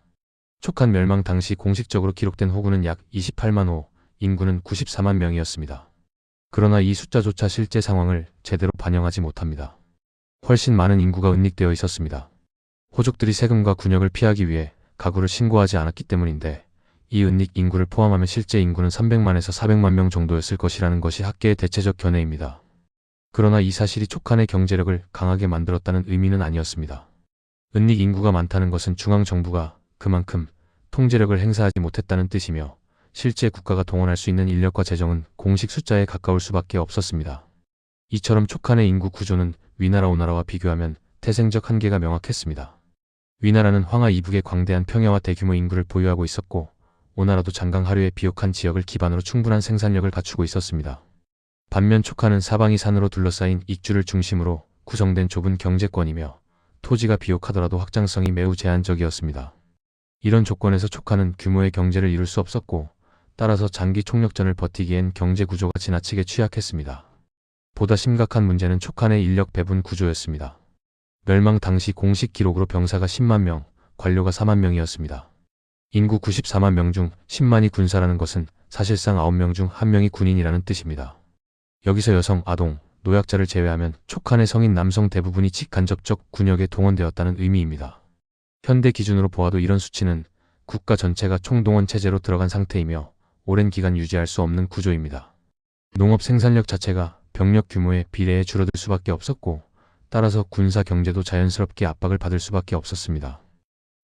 촉한 멸망 당시 공식적으로 기록된 호구는 약 28만 호, 인구는 94만 명이었습니다. 그러나 이 숫자조차 실제 상황을 제대로 반영하지 못합니다. 훨씬 많은 인구가 은닉되어 있었습니다. 호족들이 세금과 군역을 피하기 위해 가구를 신고하지 않았기 때문인데, 이 은닉 인구를 포함하면 실제 인구는 300만에서 400만 명 정도였을 것이라는 것이 학계의 대체적 견해입니다. 그러나 이 사실이 촉한의 경제력을 강하게 만들었다는 의미는 아니었습니다. 은닉 인구가 많다는 것은 중앙정부가 그만큼 통제력을 행사하지 못했다는 뜻이며, 실제 국가가 동원할 수 있는 인력과 재정은 공식 숫자에 가까울 수밖에 없었습니다. 이처럼 촉한의 인구 구조는 위나라 오나라와 비교하면 태생적 한계가 명확했습니다. 위나라는 황하 이북의 광대한 평야와 대규모 인구를 보유하고 있었고, 오나라도 장강 하류의 비옥한 지역을 기반으로 충분한 생산력을 갖추고 있었습니다. 반면 촉한은 사방이 산으로 둘러싸인 익주를 중심으로 구성된 좁은 경제권이며, 토지가 비옥하더라도 확장성이 매우 제한적이었습니다. 이런 조건에서 촉한은 규모의 경제를 이룰 수 없었고, 따라서 장기 총력전을 버티기엔 경제 구조가 지나치게 취약했습니다. 보다 심각한 문제는 촉한의 인력 배분 구조였습니다. 멸망 당시 공식 기록으로 병사가 10만 명, 관료가 4만 명이었습니다. 인구 94만 명 중 10만이 군사라는 것은 사실상 9명 중 1명이 군인이라는 뜻입니다. 여기서 여성, 아동, 노약자를 제외하면 촉한의 성인 남성 대부분이 직간접적 군역에 동원되었다는 의미입니다. 현대 기준으로 보아도 이런 수치는 국가 전체가 총동원 체제로 들어간 상태이며 오랜 기간 유지할 수 없는 구조입니다. 농업 생산력 자체가 병력 규모에 비례해 줄어들 수밖에 없었고, 따라서 군사 경제도 자연스럽게 압박을 받을 수밖에 없었습니다.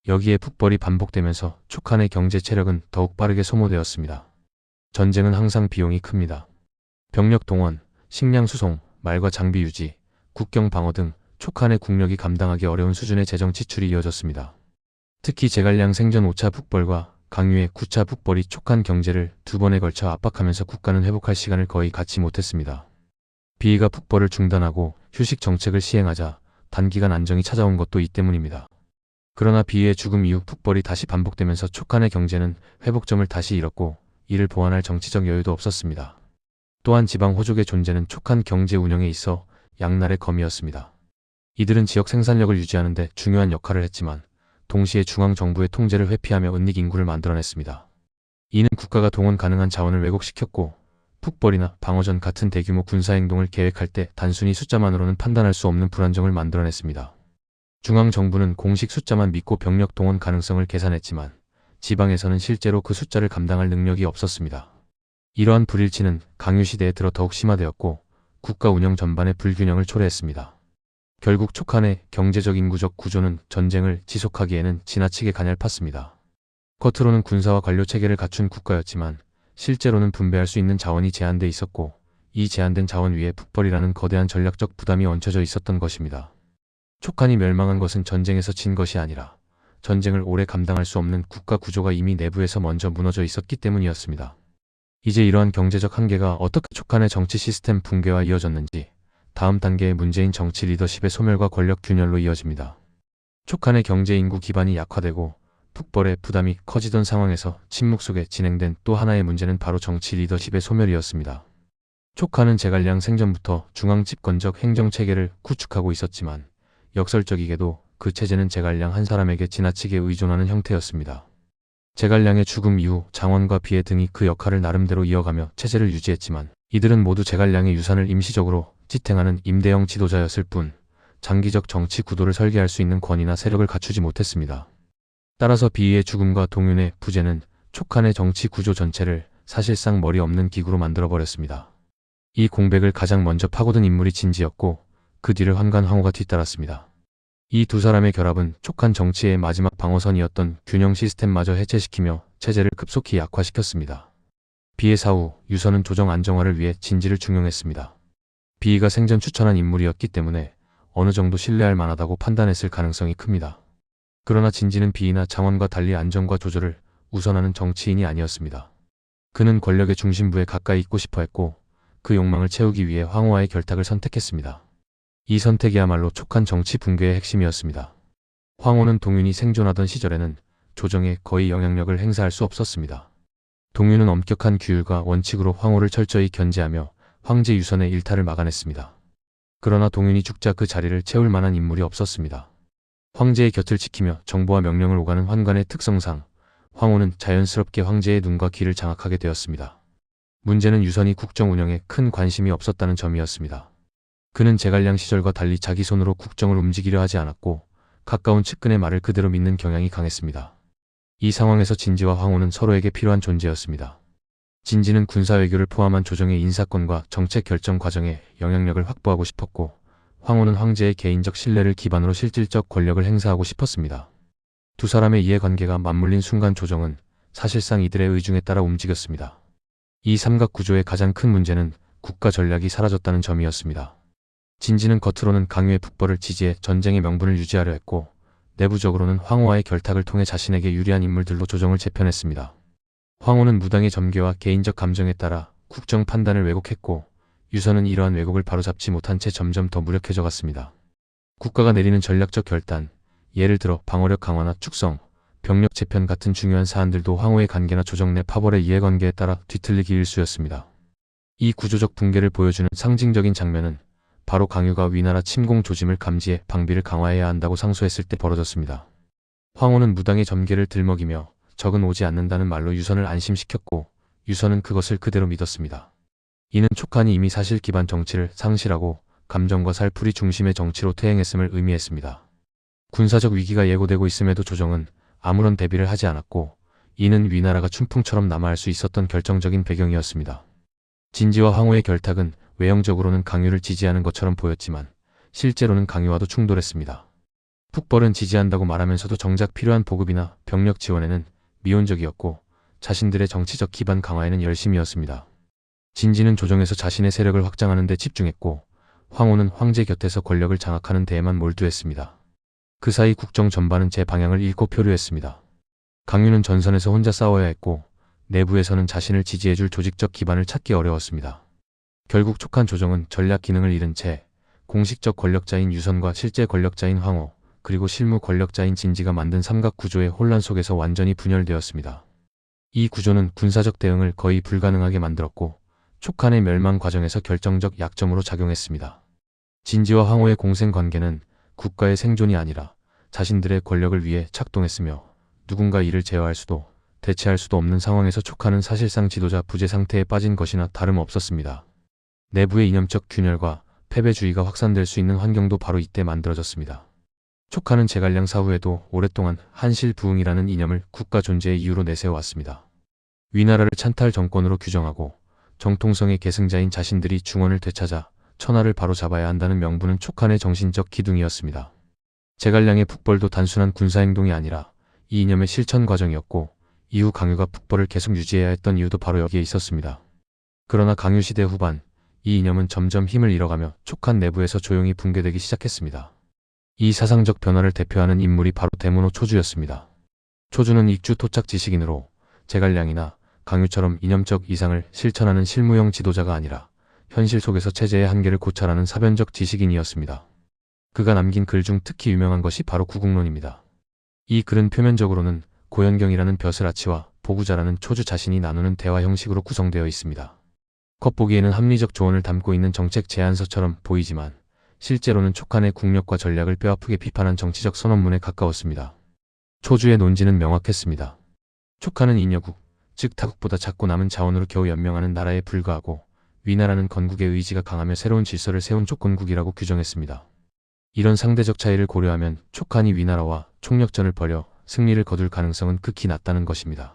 여기에 북벌이 반복되면서 촉한의 경제 체력은 더욱 빠르게 소모되었습니다. 전쟁은 항상 비용이 큽니다. 병력 동원, 식량 수송, 말과 장비 유지, 국경 방어 등 촉한의 국력이 감당하기 어려운 수준의 재정 지출이 이어졌습니다. 특히 제갈량 생전 5차 북벌과 강유의 9차 북벌이 촉한 경제를 두 번에 걸쳐 압박하면서 국가는 회복할 시간을 거의 갖지 못했습니다. 비위가 북벌을 중단하고 휴식 정책을 시행하자 단기간 안정이 찾아온 것도 이 때문입니다. 그러나 비위의 죽음 이후 북벌이 다시 반복되면서 촉한의 경제는 회복점을 다시 잃었고, 이를 보완할 정치적 여유도 없었습니다. 또한 지방 호족의 존재는 촉한 경제 운영에 있어 양날의 검이었습니다. 이들은 지역 생산력을 유지하는 데 중요한 역할을 했지만, 동시에 중앙정부의 통제를 회피하며 은닉 인구를 만들어냈습니다. 이는 국가가 동원 가능한 자원을 왜곡시켰고, 북벌이나 방어전 같은 대규모 군사행동을 계획할 때 단순히 숫자만으로는 판단할 수 없는 불안정을 만들어냈습니다. 중앙정부는 공식 숫자만 믿고 병력 동원 가능성을 계산했지만, 지방에서는 실제로 그 숫자를 감당할 능력이 없었습니다. 이러한 불일치는 강유 시대에 들어 더욱 심화되었고, 국가 운영 전반의 불균형을 초래했습니다. 결국 촉한의 경제적 인구적 구조는 전쟁을 지속하기에는 지나치게 가냘팠습니다. 겉으로는 군사와 관료 체계를 갖춘 국가였지만 실제로는 분배할 수 있는 자원이 제한돼 있었고, 이 제한된 자원 위에 북벌이라는 거대한 전략적 부담이 얹혀져 있었던 것입니다. 촉한이 멸망한 것은 전쟁에서 진 것이 아니라 전쟁을 오래 감당할 수 없는 국가 구조가 이미 내부에서 먼저 무너져 있었기 때문이었습니다. 이제 이러한 경제적 한계가 어떻게 촉한의 정치 시스템 붕괴와 이어졌는지 다음 단계의 문제인 정치 리더십의 소멸과 권력 균열로 이어집니다. 촉한의 경제 인구 기반이 약화되고 북벌의 부담이 커지던 상황에서 침묵 속에 진행된 또 하나의 문제는 바로 정치 리더십의 소멸이었습니다. 촉한은 제갈량 생전부터 중앙집권적 행정체계를 구축하고 있었지만 역설적이게도 그 체제는 제갈량 한 사람에게 지나치게 의존하는 형태였습니다. 제갈량의 죽음 이후 장원과 비애 등이 그 역할을 나름대로 이어가며 체제를 유지했지만 이들은 모두 제갈량의 유산을 임시적으로 지탱하는 임대형 지도자였을 뿐 장기적 정치 구도를 설계할 수 있는 권위나 세력을 갖추지 못했습니다. 따라서 비이의 죽음과 동윤의 부재는 촉한의 정치 구조 전체를 사실상 머리 없는 기구로 만들어버렸습니다. 이 공백을 가장 먼저 파고든 인물이 진지였고 그 뒤를 환관 황후가 뒤따랐습니다. 이 두 사람의 결합은 촉한 정치의 마지막 방어선이었던 균형 시스템마저 해체시키며 체제를 급속히 약화시켰습니다. 비의 사후 유선은 조정 안정화를 위해 진지를 중용했습니다. 비이가 생전 추천한 인물이었기 때문에 어느 정도 신뢰할 만하다고 판단했을 가능성이 큽니다. 그러나 진지는 비이나 장원과 달리 안정과 조절을 우선하는 정치인이 아니었습니다. 그는 권력의 중심부에 가까이 있고 싶어 했고 그 욕망을 채우기 위해 황후와의 결탁을 선택했습니다. 이 선택이야말로 촉한 정치 붕괴의 핵심이었습니다. 황후는 동윤이 생존하던 시절에는 조정에 거의 영향력을 행사할 수 없었습니다. 동윤은 엄격한 규율과 원칙으로 황후를 철저히 견제하며 황제 유선의 일탈을 막아냈습니다. 그러나 동윤이 죽자 그 자리를 채울 만한 인물이 없었습니다. 황제의 곁을 지키며 정보와 명령을 오가는 환관의 특성상 황후는 자연스럽게 황제의 눈과 귀를 장악하게 되었습니다. 문제는 유선이 국정 운영에 큰 관심이 없었다는 점이었습니다. 그는 제갈량 시절과 달리 자기 손으로 국정을 움직이려 하지 않았고 가까운 측근의 말을 그대로 믿는 경향이 강했습니다. 이 상황에서 진지와 황후는 서로에게 필요한 존재였습니다. 진지는 군사외교를 포함한 조정의 인사권과 정책 결정 과정에 영향력을 확보하고 싶었고 황후는 황제의 개인적 신뢰를 기반으로 실질적 권력을 행사하고 싶었습니다. 두 사람의 이해관계가 맞물린 순간 조정은 사실상 이들의 의중에 따라 움직였습니다. 이 삼각 구조의 가장 큰 문제는 국가 전략이 사라졌다는 점이었습니다. 진지는 겉으로는 강유의 북벌을 지지해 전쟁의 명분을 유지하려 했고 내부적으로는 황후와의 결탁을 통해 자신에게 유리한 인물들로 조정을 재편했습니다. 황후는 무당의 점괘와 개인적 감정에 따라 국정 판단을 왜곡했고 유선은 이러한 왜곡을 바로잡지 못한 채 점점 더 무력해져 갔습니다. 국가가 내리는 전략적 결단, 예를 들어 방어력 강화나 축성, 병력 재편 같은 중요한 사안들도 황후의 관계나 조정 내 파벌의 이해관계에 따라 뒤틀리기 일쑤였습니다. 이 구조적 붕괴를 보여주는 상징적인 장면은 바로 강유가 위나라 침공 조짐을 감지해 방비를 강화해야 한다고 상소했을 때 벌어졌습니다. 황후는 무당의 점괘를 들먹이며 적은 오지 않는다는 말로 유선을 안심시켰고 유선은 그것을 그대로 믿었습니다. 이는 촉한이 이미 사실 기반 정치를 상실하고 감정과 살풀이 중심의 정치로 퇴행했음을 의미했습니다. 군사적 위기가 예고되고 있음에도 조정은 아무런 대비를 하지 않았고 이는 위나라가 춘풍처럼 남아할 수 있었던 결정적인 배경이었습니다. 진지와 황후의 결탁은 외형적으로는 강유를 지지하는 것처럼 보였지만 실제로는 강유와도 충돌했습니다. 북벌은 지지한다고 말하면서도 정작 필요한 보급이나 병력 지원에는 미온적이었고 자신들의 정치적 기반 강화에는 열심이었습니다. 진지는 조정에서 자신의 세력을 확장하는 데 집중했고 황후는 황제 곁에서 권력을 장악하는 데에만 몰두했습니다. 그 사이 국정 전반은 제 방향을 잃고 표류했습니다. 강유는 전선에서 혼자 싸워야 했고 내부에서는 자신을 지지해줄 조직적 기반을 찾기 어려웠습니다. 결국 촉한 조정은 전략 기능을 잃은 채 공식적 권력자인 유선과 실제 권력자인 황후 그리고 실무 권력자인 진지가 만든 삼각 구조의 혼란 속에서 완전히 분열되었습니다. 이 구조는 군사적 대응을 거의 불가능하게 만들었고 촉한의 멸망 과정에서 결정적 약점으로 작용했습니다. 진지와 황후의 공생 관계는 국가의 생존이 아니라 자신들의 권력을 위해 작동했으며 누군가 이를 제어할 수도 대체할 수도 없는 상황에서 촉한은 사실상 지도자 부재 상태에 빠진 것이나 다름없었습니다. 내부의 이념적 균열과 패배주의가 확산될 수 있는 환경도 바로 이때 만들어졌습니다. 촉한은 제갈량 사후에도 오랫동안 한실부흥이라는 이념을 국가 존재의 이유로 내세워왔습니다. 위나라를 찬탈 정권으로 규정하고 정통성의 계승자인 자신들이 중원을 되찾아 천하를 바로잡아야 한다는 명분은 촉한의 정신적 기둥이었습니다. 제갈량의 북벌도 단순한 군사행동이 아니라 이 이념의 실천 과정이었고 이후 강유가 북벌을 계속 유지해야 했던 이유도 바로 여기에 있었습니다. 그러나 강유 시대 후반 이 이념은 점점 힘을 잃어가며 촉한 내부에서 조용히 붕괴되기 시작했습니다. 이 사상적 변화를 대표하는 인물이 바로 대문호 초주였습니다. 초주는 익주 토착 지식인으로 제갈량이나 강유처럼 이념적 이상을 실천하는 실무형 지도자가 아니라 현실 속에서 체제의 한계를 고찰하는 사변적 지식인이었습니다. 그가 남긴 글 중 특히 유명한 것이 바로 구국론입니다. 이 글은 표면적으로는 고현경이라는 벼슬아치와 보구자라는 초주 자신이 나누는 대화 형식으로 구성되어 있습니다. 겉보기에는 합리적 조언을 담고 있는 정책 제안서처럼 보이지만 실제로는 촉한의 국력과 전략을 뼈아프게 비판한 정치적 선언문에 가까웠습니다. 초주의 논지는 명확했습니다. 촉한은 잉여국, 즉 타국보다 작고 남은 자원으로 겨우 연명하는 나라에 불과하고 위나라는 건국의 의지가 강하며 새로운 질서를 세운 촉건국이라고 규정했습니다. 이런 상대적 차이를 고려하면 촉한이 위나라와 총력전을 벌여 승리를 거둘 가능성은 극히 낮다는 것입니다.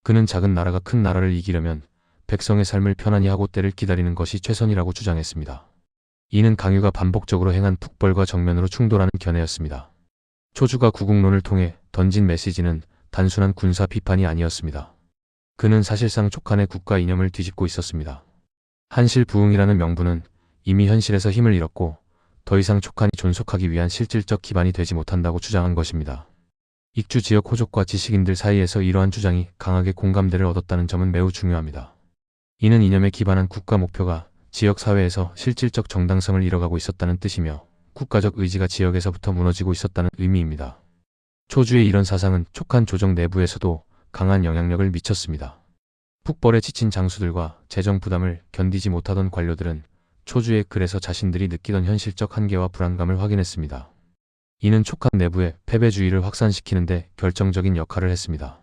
그는 작은 나라가 큰 나라를 이기려면 백성의 삶을 편안히 하고 때를 기다리는 것이 최선이라고 주장했습니다. 이는 강유가 반복적으로 행한 북벌과 정면으로 충돌하는 견해였습니다. 초주가 구국론을 통해 던진 메시지는 단순한 군사 비판이 아니었습니다. 그는 사실상 촉한의 국가 이념을 뒤집고 있었습니다. 한실부흥이라는 명분은 이미 현실에서 힘을 잃었고 더 이상 촉한이 존속하기 위한 실질적 기반이 되지 못한다고 주장한 것입니다. 익주 지역 호족과 지식인들 사이에서 이러한 주장이 강하게 공감대를 얻었다는 점은 매우 중요합니다. 이는 이념에 기반한 국가 목표가 지역 사회에서 실질적 정당성을 잃어가고 있었다는 뜻이며 국가적 의지가 지역에서부터 무너지고 있었다는 의미입니다. 초주의 이런 사상은 촉한 조정 내부에서도 강한 영향력을 미쳤습니다. 북벌에 지친 장수들과 재정 부담을 견디지 못하던 관료들은 초주의 글에서 자신들이 느끼던 현실적 한계와 불안감을 확인했습니다. 이는 촉한 내부의 패배주의를 확산시키는 데 결정적인 역할을 했습니다.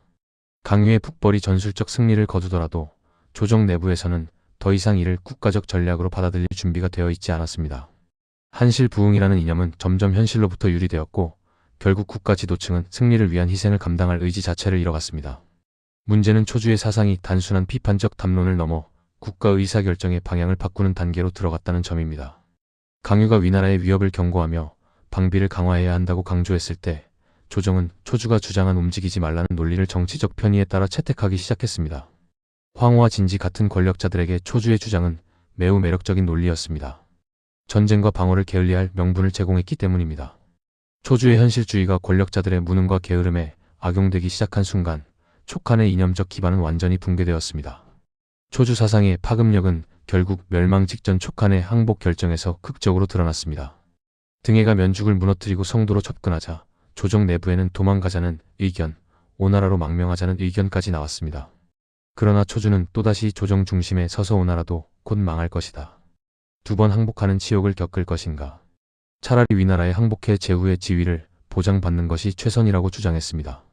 강유의 북벌이 전술적 승리를 거두더라도 조정 내부에서는 더 이상 이를 국가적 전략으로 받아들일 준비가 되어 있지 않았습니다. 한실부흥이라는 이념은 점점 현실로부터 유리되었고 결국 국가 지도층은 승리를 위한 희생을 감당할 의지 자체를 잃어갔습니다. 문제는 초주의 사상이 단순한 비판적 담론을 넘어 국가 의사결정의 방향을 바꾸는 단계로 들어갔다는 점입니다. 강유가 위나라의 위협을 경고하며 방비를 강화해야 한다고 강조했을 때 조정은 초주가 주장한 움직이지 말라는 논리를 정치적 편의에 따라 채택하기 시작했습니다. 황후와 진지 같은 권력자들에게 초주의 주장은 매우 매력적인 논리였습니다. 전쟁과 방어를 게을리할 명분을 제공했기 때문입니다. 초주의 현실주의가 권력자들의 무능과 게으름에 악용되기 시작한 순간 촉한의 이념적 기반은 완전히 붕괴되었습니다. 초주 사상의 파급력은 결국 멸망 직전 촉한의 항복 결정에서 극적으로 드러났습니다. 등해가 면죽을 무너뜨리고 성도로 접근하자 조정 내부에는 도망가자는 의견, 오나라로 망명하자는 의견까지 나왔습니다. 그러나 초주는 또다시 조정 중심에 서서 오나라도 곧 망할 것이다. 두 번 항복하는 치욕을 겪을 것인가. 차라리 위나라에 항복해 제후의 지위를 보장받는 것이 최선이라고 주장했습니다.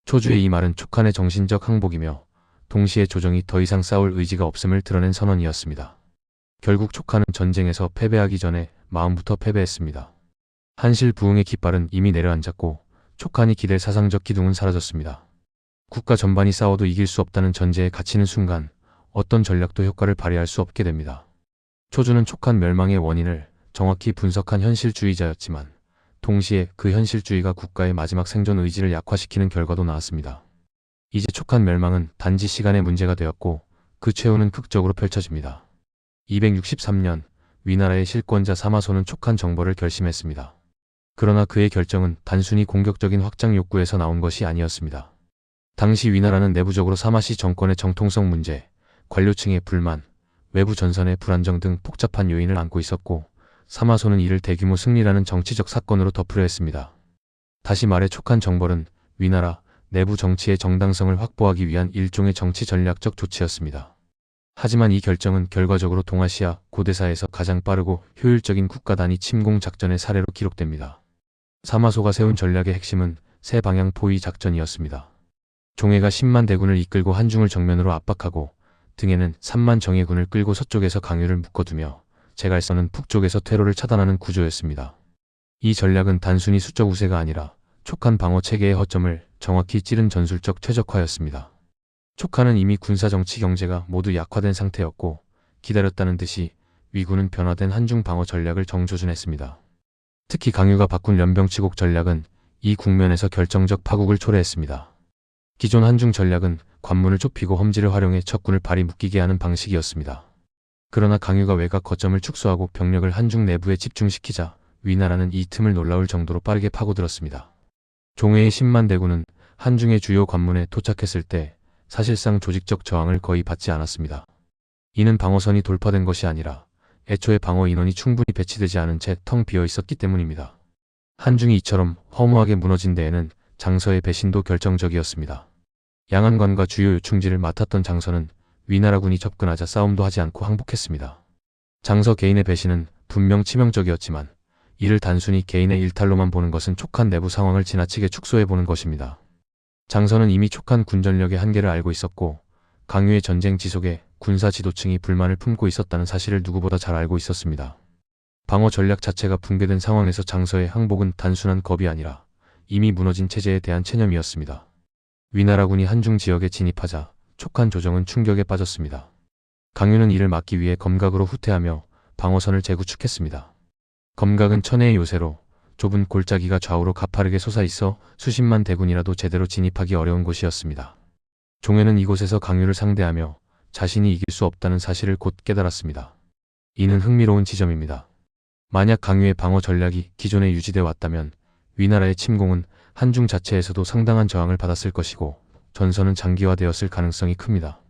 초주의 이 말은 촉한의 정신적 항복이며 동시에 조정이 더 이상 싸울 의지가 없음을 드러낸 선언이었습니다. 결국 촉한은 전쟁에서 패배하기 전에 마음부터 패배했습니다. 한실부흥의 깃발은 이미 내려앉았고 촉한이 기댈 사상적 기둥은 사라졌습니다. 국가 전반이 싸워도 이길 수 없다는 전제에 갇히는 순간 어떤 전략도 효과를 발휘할 수 없게 됩니다. 초주는 촉한 멸망의 원인을 정확히 분석한 현실주의자였지만 동시에 그 현실주의가 국가의 마지막 생존 의지를 약화시키는 결과도 나왔습니다. 이제 촉한 멸망은 단지 시간의 문제가 되었고 그 최후는 극적으로 펼쳐집니다. 263년 위나라의 실권자 사마소는 촉한 정벌을 결심했습니다. 그러나 그의 결정은 단순히 공격적인 확장 욕구에서 나온 것이 아니었습니다. 당시 위나라는 내부적으로 사마시 정권의 정통성 문제, 관료층의 불만, 외부 전선의 불안정 등 복잡한 요인을 안고 있었고 사마소는 이를 대규모 승리라는 정치적 사건으로 덮으려 했습니다. 다시 말해 촉한 정벌은 위나라 내부 정치의 정당성을 확보하기 위한 일종의 정치 전략적 조치였습니다. 하지만 이 결정은 결과적으로 동아시아 고대사에서 가장 빠르고 효율적인 국가 단위 침공 작전의 사례로 기록됩니다. 사마소가 세운 전략의 핵심은 세 방향 포위 작전이었습니다. 종해가 10만 대군을 이끌고 한중을 정면으로 압박하고 등에는 3만 정예군을 끌고 서쪽에서 강유를 묶어두며 제갈선은 북쪽에서 퇴로를 차단하는 구조였습니다. 이 전략은 단순히 수적 우세가 아니라 촉한 방어 체계의 허점을 정확히 찌른 전술적 최적화였습니다. 촉한은 이미 군사 정치 경제가 모두 약화된 상태였고 기다렸다는 듯이 위군은 변화된 한중 방어 전략을 정조준했습니다. 특히 강유가 바꾼 연병치곡 전략은 이 국면에서 결정적 파국을 초래했습니다. 기존 한중 전략은 관문을 좁히고 험지를 활용해 적군을 발이 묶이게 하는 방식이었습니다. 그러나 강유가 외곽 거점을 축소하고 병력을 한중 내부에 집중시키자 위나라는 이 틈을 놀라울 정도로 빠르게 파고들었습니다. 종해의 10만 대군은 한중의 주요 관문에 도착했을 때 사실상 조직적 저항을 거의 받지 않았습니다. 이는 방어선이 돌파된 것이 아니라 애초에 방어 인원이 충분히 배치되지 않은 채 텅 비어 있었기 때문입니다. 한중이 이처럼 허무하게 무너진 데에는 장서의 배신도 결정적이었습니다. 양안관과 주요 요충지를 맡았던 장서는 위나라군이 접근하자 싸움도 하지 않고 항복했습니다. 장서 개인의 배신은 분명 치명적이었지만 이를 단순히 개인의 일탈로만 보는 것은 촉한 내부 상황을 지나치게 축소해보는 것입니다. 장선은 이미 촉한 군전력의 한계를 알고 있었고 강유의 전쟁 지속에 군사 지도층이 불만을 품고 있었다는 사실을 누구보다 잘 알고 있었습니다. 방어 전략 자체가 붕괴된 상황에서 장서의 항복은 단순한 겁이 아니라 이미 무너진 체제에 대한 체념이었습니다. 위나라군이 한중 지역에 진입하자 촉한 조정은 충격에 빠졌습니다. 강유는 이를 막기 위해 검각으로 후퇴하며 방어선을 재구축했습니다. 검각은 천혜의 요새로 좁은 골짜기가 좌우로 가파르게 솟아있어 수십만 대군이라도 제대로 진입하기 어려운 곳이었습니다. 종해는 이곳에서 강유를 상대하며 자신이 이길 수 없다는 사실을 곧 깨달았습니다. 이는 흥미로운 지점입니다. 만약 강유의 방어 전략이 기존에 유지되어 왔다면 위나라의 침공은 한중 자체에서도 상당한 저항을 받았을 것이고 전선은 장기화되었을 가능성이 큽니다.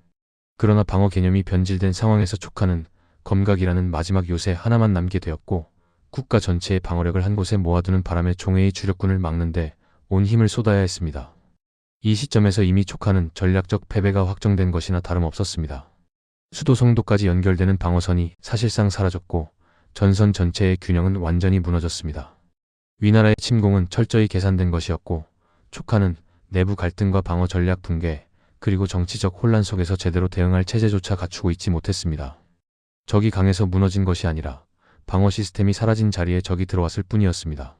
그러나 방어 개념이 변질된 상황에서 촉하는 검각이라는 마지막 요새 하나만 남게 되었고 국가 전체의 방어력을 한 곳에 모아두는 바람에 종해의 주력군을 막는데 온 힘을 쏟아야 했습니다. 이 시점에서 이미 촉하는 전략적 패배가 확정된 것이나 다름없었습니다. 수도 성도까지 연결되는 방어선이 사실상 사라졌고 전선 전체의 균형은 완전히 무너졌습니다. 위나라의 침공은 철저히 계산된 것이었고 촉하는 내부 갈등과 방어 전략 붕괴 그리고 정치적 혼란 속에서 제대로 대응할 체제조차 갖추고 있지 못했습니다. 적이 강해서 무너진 것이 아니라 방어 시스템이 사라진 자리에 적이 들어왔을 뿐이었습니다.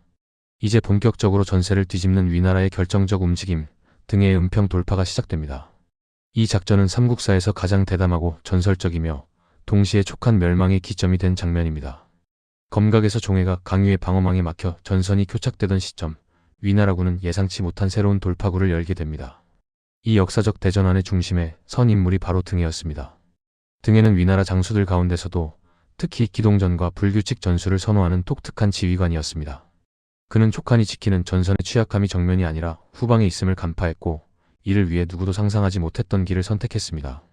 이제 본격적으로 전세를 뒤집는 위나라의 결정적 움직임, 등의 은평 돌파가 시작됩니다. 이 작전은 삼국사에서 가장 대담하고 전설적이며 동시에 촉한 멸망의 기점이 된 장면입니다. 검각에서 종해가 강유의 방어망에 막혀 전선이 교착되던 시점, 위나라군은 예상치 못한 새로운 돌파구를 열게 됩니다. 이 역사적 대전환의 중심에 선 인물이 바로 등해였습니다. 등해는 위나라 장수들 가운데서도 특히 기동전과 불규칙 전술을 선호하는 독특한 지휘관이었습니다. 그는 촉한이 지키는 전선의 취약함이 정면이 아니라 후방에 있음을 간파했고 이를 위해 누구도 상상하지 못했던 길을 선택했습니다.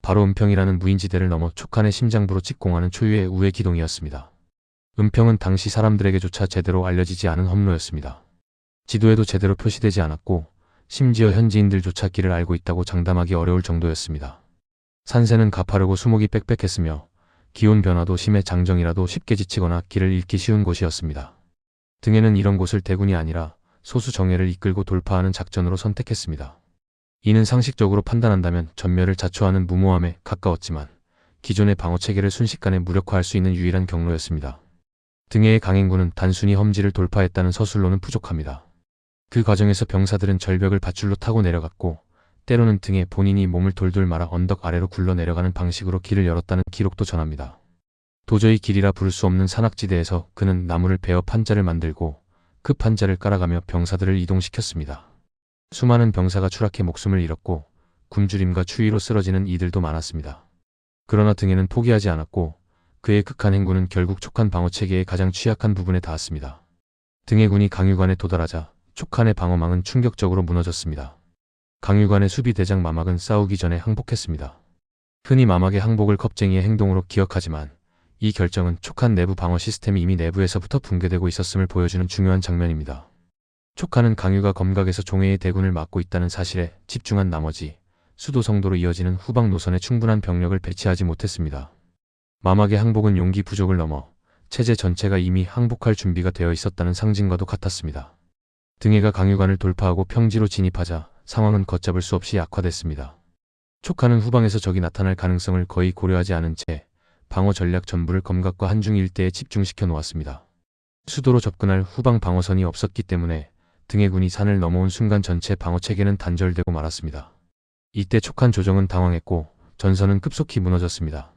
바로 은평이라는 무인지대를 넘어 촉한의 심장부로 직공하는 초유의 우회 기동이었습니다. 은평은 당시 사람들에게조차 제대로 알려지지 않은 험로였습니다. 지도에도 제대로 표시되지 않았고 심지어 현지인들조차 길을 알고 있다고 장담하기 어려울 정도였습니다. 산세는 가파르고 수목이 빽빽했으며 기온 변화도 심해 장정이라도 쉽게 지치거나 길을 잃기 쉬운 곳이었습니다. 등에는 이런 곳을 대군이 아니라 소수 정예를 이끌고 돌파하는 작전으로 선택했습니다. 이는 상식적으로 판단한다면 전멸을 자초하는 무모함에 가까웠지만 기존의 방어체계를 순식간에 무력화할 수 있는 유일한 경로였습니다. 등해의 강행군은 단순히 험지를 돌파했다는 서술로는 부족합니다. 그 과정에서 병사들은 절벽을 밧줄로 타고 내려갔고 때로는 등에 본인이 몸을 돌돌 말아 언덕 아래로 굴러 내려가는 방식으로 길을 열었다는 기록도 전합니다. 도저히 길이라 부를 수 없는 산악지대에서 그는 나무를 베어 판자를 만들고 그 판자를 깔아가며 병사들을 이동시켰습니다. 수많은 병사가 추락해 목숨을 잃었고 굶주림과 추위로 쓰러지는 이들도 많았습니다. 그러나 등에는 포기하지 않았고 그의 극한 행군은 결국 촉한 방어체계의 가장 취약한 부분에 닿았습니다. 등해군이 강유관에 도달하자 촉한의 방어망은 충격적으로 무너졌습니다. 강유관의 수비대장 마막은 싸우기 전에 항복했습니다. 흔히 마막의 항복을 겁쟁이의 행동으로 기억하지만 이 결정은 촉한 내부 방어 시스템이 이미 내부에서부터 붕괴되고 있었음을 보여주는 중요한 장면입니다. 촉한은 강유가 검각에서 종해의 대군을 막고 있다는 사실에 집중한 나머지 수도 성도로 이어지는 후방 노선에 충분한 병력을 배치하지 못했습니다. 마막의 항복은 용기 부족을 넘어 체제 전체가 이미 항복할 준비가 되어 있었다는 상징과도 같았습니다. 등해가 강유관을 돌파하고 평지로 진입하자 상황은 걷잡을 수 없이 악화됐습니다. 촉한은 후방에서 적이 나타날 가능성을 거의 고려하지 않은 채 방어 전략 전부를 검각과 한중 일대에 집중시켜 놓았습니다. 수도로 접근할 후방 방어선이 없었기 때문에 등해군이 산을 넘어온 순간 전체 방어체계는 단절되고 말았습니다. 이때 촉한 조정은 당황했고 전선은 급속히 무너졌습니다.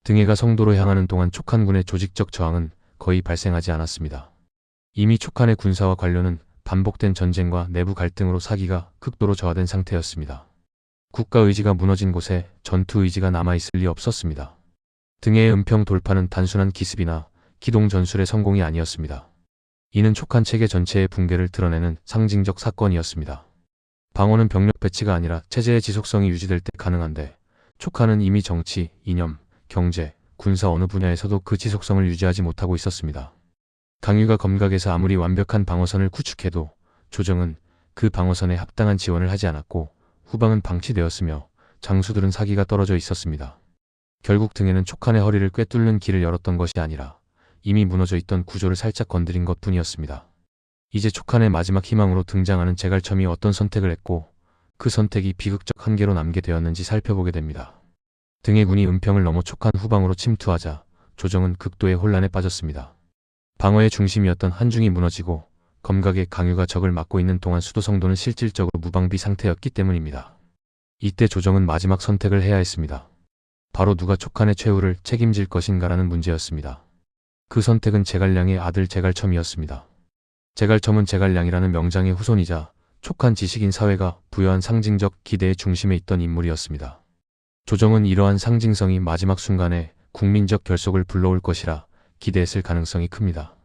등해가 성도로 향하는 동안 촉한군의 조직적 저항은 거의 발생하지 않았습니다. 이미 촉한의 군사와 관료는 반복된 전쟁과 내부 갈등으로 사기가 극도로 저하된 상태였습니다. 국가 의지가 무너진 곳에 전투 의지가 남아있을 리 없었습니다. 등해의 은평 돌파는 단순한 기습이나 기동 전술의 성공이 아니었습니다. 이는 촉한 체계 전체의 붕괴를 드러내는 상징적 사건이었습니다. 방어는 병력 배치가 아니라 체제의 지속성이 유지될 때 가능한데 촉한은 이미 정치, 이념, 경제, 군사 어느 분야에서도 그 지속성을 유지하지 못하고 있었습니다. 강유가 검각에서 아무리 완벽한 방어선을 구축해도 조정은 그 방어선에 합당한 지원을 하지 않았고 후방은 방치되었으며 장수들은 사기가 떨어져 있었습니다. 결국 등에는 촉한의 허리를 꿰뚫는 길을 열었던 것이 아니라 이미 무너져 있던 구조를 살짝 건드린 것 뿐이었습니다. 이제 촉한의 마지막 희망으로 등장하는 제갈첨이 어떤 선택을 했고 그 선택이 비극적 한계로 남게 되었는지 살펴보게 됩니다. 등의 군이 은평을 넘어 촉한 후방으로 침투하자 조정은 극도의 혼란에 빠졌습니다. 방어의 중심이었던 한중이 무너지고 검각의 강유가 적을 막고 있는 동안 수도성도는 실질적으로 무방비 상태였기 때문입니다. 이때 조정은 마지막 선택을 해야 했습니다. 바로 누가 촉한의 최후를 책임질 것인가라는 문제였습니다. 그 선택은 제갈량의 아들 제갈첨이었습니다. 제갈첨은 제갈량이라는 명장의 후손이자 촉한 지식인 사회가 부여한 상징적 기대의 중심에 있던 인물이었습니다. 조정은 이러한 상징성이 마지막 순간에 국민적 결속을 불러올 것이라 기대했을 가능성이 큽니다.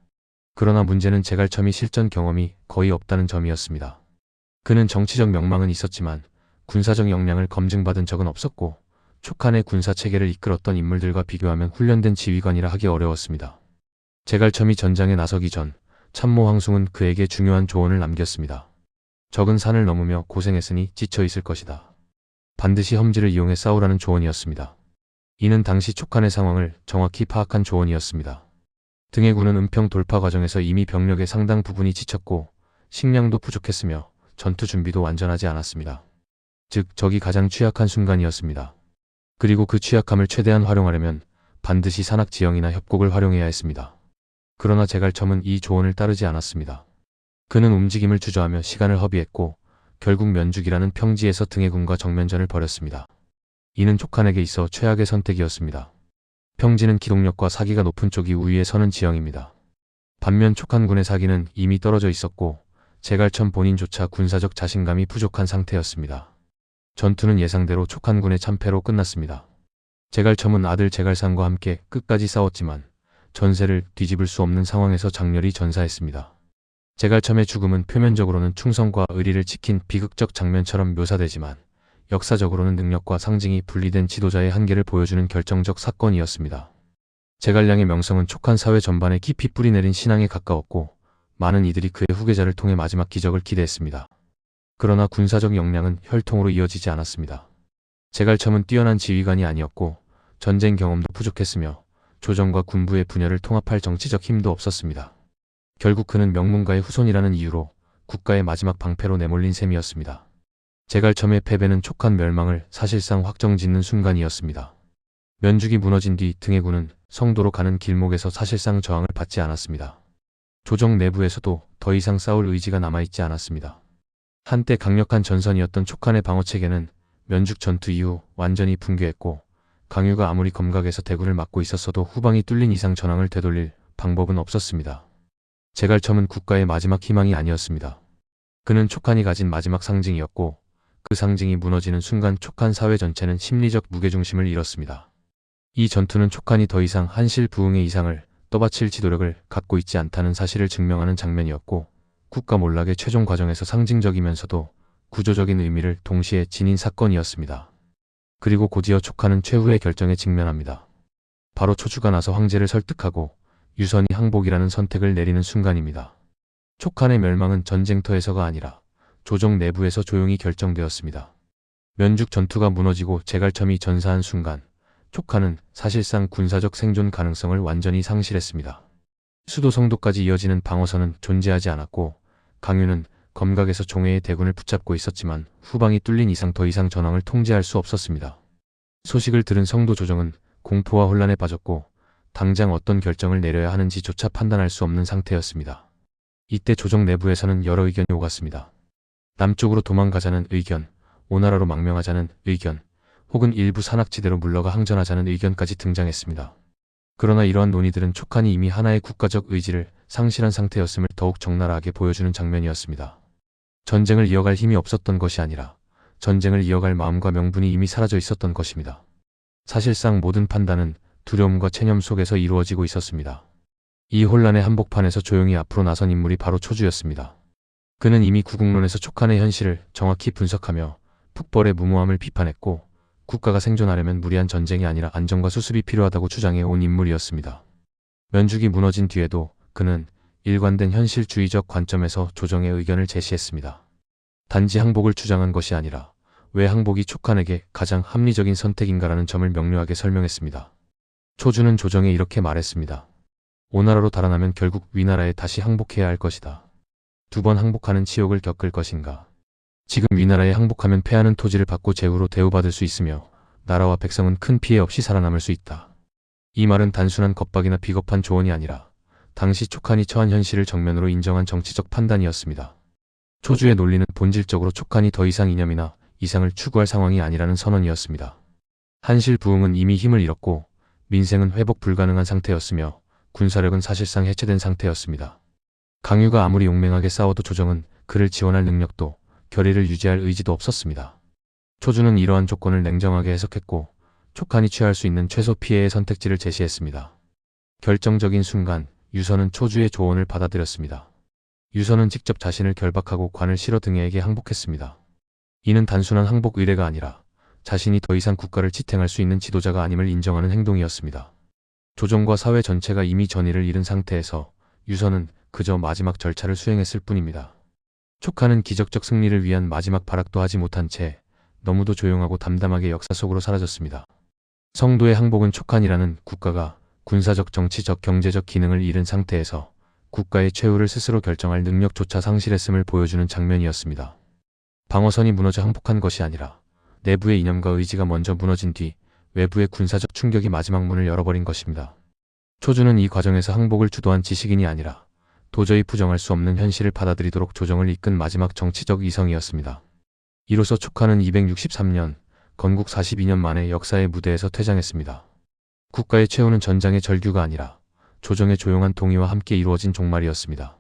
그러나 문제는 제갈첨이 실전 경험이 거의 없다는 점이었습니다. 그는 정치적 명망은 있었지만 군사적 역량을 검증받은 적은 없었고 촉한의 군사체계를 이끌었던 인물들과 비교하면 훈련된 지휘관이라 하기 어려웠습니다. 제갈첨이 전장에 나서기 전 참모 황숭은 그에게 중요한 조언을 남겼습니다. 적은 산을 넘으며 고생했으니 지쳐 있을 것이다. 반드시 험지를 이용해 싸우라는 조언이었습니다. 이는 당시 촉한의 상황을 정확히 파악한 조언이었습니다. 등의 군은 은평 돌파 과정에서 이미 병력의 상당 부분이 지쳤고 식량도 부족했으며 전투 준비도 완전하지 않았습니다. 즉 적이 가장 취약한 순간이었습니다. 그리고 그 취약함을 최대한 활용하려면 반드시 산악지형이나 협곡을 활용해야 했습니다. 그러나 제갈첨은 이 조언을 따르지 않았습니다. 그는 움직임을 주저하며 시간을 허비했고 결국 면죽이라는 평지에서 등의 군과 정면전을 벌였습니다. 이는 촉한에게 있어 최악의 선택이었습니다. 평지는 기동력과 사기가 높은 쪽이 우위에 서는 지형입니다. 반면 촉한군의 사기는 이미 떨어져 있었고 제갈첨 본인조차 군사적 자신감이 부족한 상태였습니다. 전투는 예상대로 촉한군의 참패로 끝났습니다. 제갈첨은 아들 제갈상과 함께 끝까지 싸웠지만 전세를 뒤집을 수 없는 상황에서 장렬히 전사했습니다. 제갈첨의 죽음은 표면적으로는 충성과 의리를 지킨 비극적 장면처럼 묘사되지만 역사적으로는 능력과 상징이 분리된 지도자의 한계를 보여주는 결정적 사건이었습니다. 제갈량의 명성은 촉한 사회 전반에 깊이 뿌리내린 신앙에 가까웠고 많은 이들이 그의 후계자를 통해 마지막 기적을 기대했습니다. 그러나 군사적 역량은 혈통으로 이어지지 않았습니다. 제갈첨은 뛰어난 지휘관이 아니었고 전쟁 경험도 부족했으며 조정과 군부의 분열을 통합할 정치적 힘도 없었습니다. 결국 그는 명문가의 후손이라는 이유로 국가의 마지막 방패로 내몰린 셈이었습니다. 제갈첨의 패배는 촉한 멸망을 사실상 확정짓는 순간이었습니다. 면죽이 무너진 뒤 등의 군은 성도로 가는 길목에서 사실상 저항을 받지 않았습니다. 조정 내부에서도 더 이상 싸울 의지가 남아있지 않았습니다. 한때 강력한 전선이었던 촉한의 방어체계는 면죽 전투 이후 완전히 붕괴했고 강유가 아무리 검각에서 대군을 막고 있었어도 후방이 뚫린 이상 전황을 되돌릴 방법은 없었습니다. 제갈첨은 국가의 마지막 희망이 아니었습니다. 그는 촉한이 가진 마지막 상징이었고 그 상징이 무너지는 순간 촉한 사회 전체는 심리적 무게중심을 잃었습니다. 이 전투는 촉한이 더 이상 한실 부흥의 이상을 떠받칠 지도력을 갖고 있지 않다는 사실을 증명하는 장면이었고 국가 몰락의 최종 과정에서 상징적이면서도 구조적인 의미를 동시에 지닌 사건이었습니다. 그리고 곧이어 촉한은 최후의 결정에 직면합니다. 바로 초주가 나서 황제를 설득하고 유선이 항복이라는 선택을 내리는 순간입니다. 촉한의 멸망은 전쟁터에서가 아니라 조정 내부에서 조용히 결정되었습니다. 면죽 전투가 무너지고 제갈첨이 전사한 순간 촉한은 사실상 군사적 생존 가능성을 완전히 상실했습니다. 수도 성도까지 이어지는 방어선은 존재하지 않았고 강유는 검각에서 종해의 대군을 붙잡고 있었지만 후방이 뚫린 이상 더 이상 전황을 통제할 수 없었습니다. 소식을 들은 성도 조정은 공포와 혼란에 빠졌고 당장 어떤 결정을 내려야 하는지조차 판단할 수 없는 상태였습니다. 이때 조정 내부에서는 여러 의견이 오갔습니다. 남쪽으로 도망가자는 의견, 오나라로 망명하자는 의견, 혹은 일부 산악지대로 물러가 항전하자는 의견까지 등장했습니다. 그러나 이러한 논의들은 촉한이 이미 하나의 국가적 의지를 상실한 상태였음을 더욱 적나라하게 보여주는 장면이었습니다. 전쟁을 이어갈 힘이 없었던 것이 아니라 전쟁을 이어갈 마음과 명분이 이미 사라져 있었던 것입니다. 사실상 모든 판단은 두려움과 체념 속에서 이루어지고 있었습니다. 이 혼란의 한복판에서 조용히 앞으로 나선 인물이 바로 초주였습니다. 그는 이미 구국론에서 촉한의 현실을 정확히 분석하며 북벌의 무모함을 비판했고 국가가 생존하려면 무리한 전쟁이 아니라 안정과 수습이 필요하다고 주장해 온 인물이었습니다. 면죽이 무너진 뒤에도 그는 일관된 현실주의적 관점에서 조정의 의견을 제시했습니다. 단지 항복을 주장한 것이 아니라 왜 항복이 촉한에게 가장 합리적인 선택인가라는 점을 명료하게 설명했습니다. 초주는 조정에 이렇게 말했습니다. 오나라로 달아나면 결국 위나라에 다시 항복해야 할 것이다. 2번 항복하는 치욕을 겪을 것인가. 지금 위나라에 항복하면 패하는 토지를 받고 제후로 대우받을 수 있으며 나라와 백성은 큰 피해 없이 살아남을 수 있다. 이 말은 단순한 겁박이나 비겁한 조언이 아니라 당시 촉한이 처한 현실을 정면으로 인정한 정치적 판단이었습니다. 초주의 논리는 본질적으로 촉한이 더 이상 이념이나 이상을 추구할 상황이 아니라는 선언이었습니다. 한실 부흥은 이미 힘을 잃었고 민생은 회복 불가능한 상태였으며 군사력은 사실상 해체된 상태였습니다. 강유가 아무리 용맹하게 싸워도 조정은 그를 지원할 능력도 결의를 유지할 의지도 없었습니다. 초주는 이러한 조건을 냉정하게 해석했고 촉한이 취할 수 있는 최소 피해의 선택지를 제시했습니다. 결정적인 순간 유선은 초주의 조언을 받아들였습니다. 유선은 직접 자신을 결박하고 관을 실어 등에게 항복했습니다. 이는 단순한 항복 의례가 아니라 자신이 더 이상 국가를 지탱할 수 있는 지도자가 아님을 인정하는 행동이었습니다. 조정과 사회 전체가 이미 전의를 잃은 상태에서 유선은 그저 마지막 절차를 수행했을 뿐입니다. 촉한은 기적적 승리를 위한 마지막 발악도 하지 못한 채 너무도 조용하고 담담하게 역사 속으로 사라졌습니다. 성도의 항복은 촉한이라는 국가가 군사적, 정치적, 경제적 기능을 잃은 상태에서 국가의 최후를 스스로 결정할 능력조차 상실했음을 보여주는 장면이었습니다. 방어선이 무너져 항복한 것이 아니라 내부의 이념과 의지가 먼저 무너진 뒤 외부의 군사적 충격이 마지막 문을 열어버린 것입니다. 초주는 이 과정에서 항복을 주도한 지식인이 아니라 도저히 부정할 수 없는 현실을 받아들이도록 조정을 이끈 마지막 정치적 이성이었습니다. 이로써 촉한은 263년, 건국 42년 만에 역사의 무대에서 퇴장했습니다. 국가의 최후는 전장의 절규가 아니라 조정의 조용한 동의와 함께 이루어진 종말이었습니다.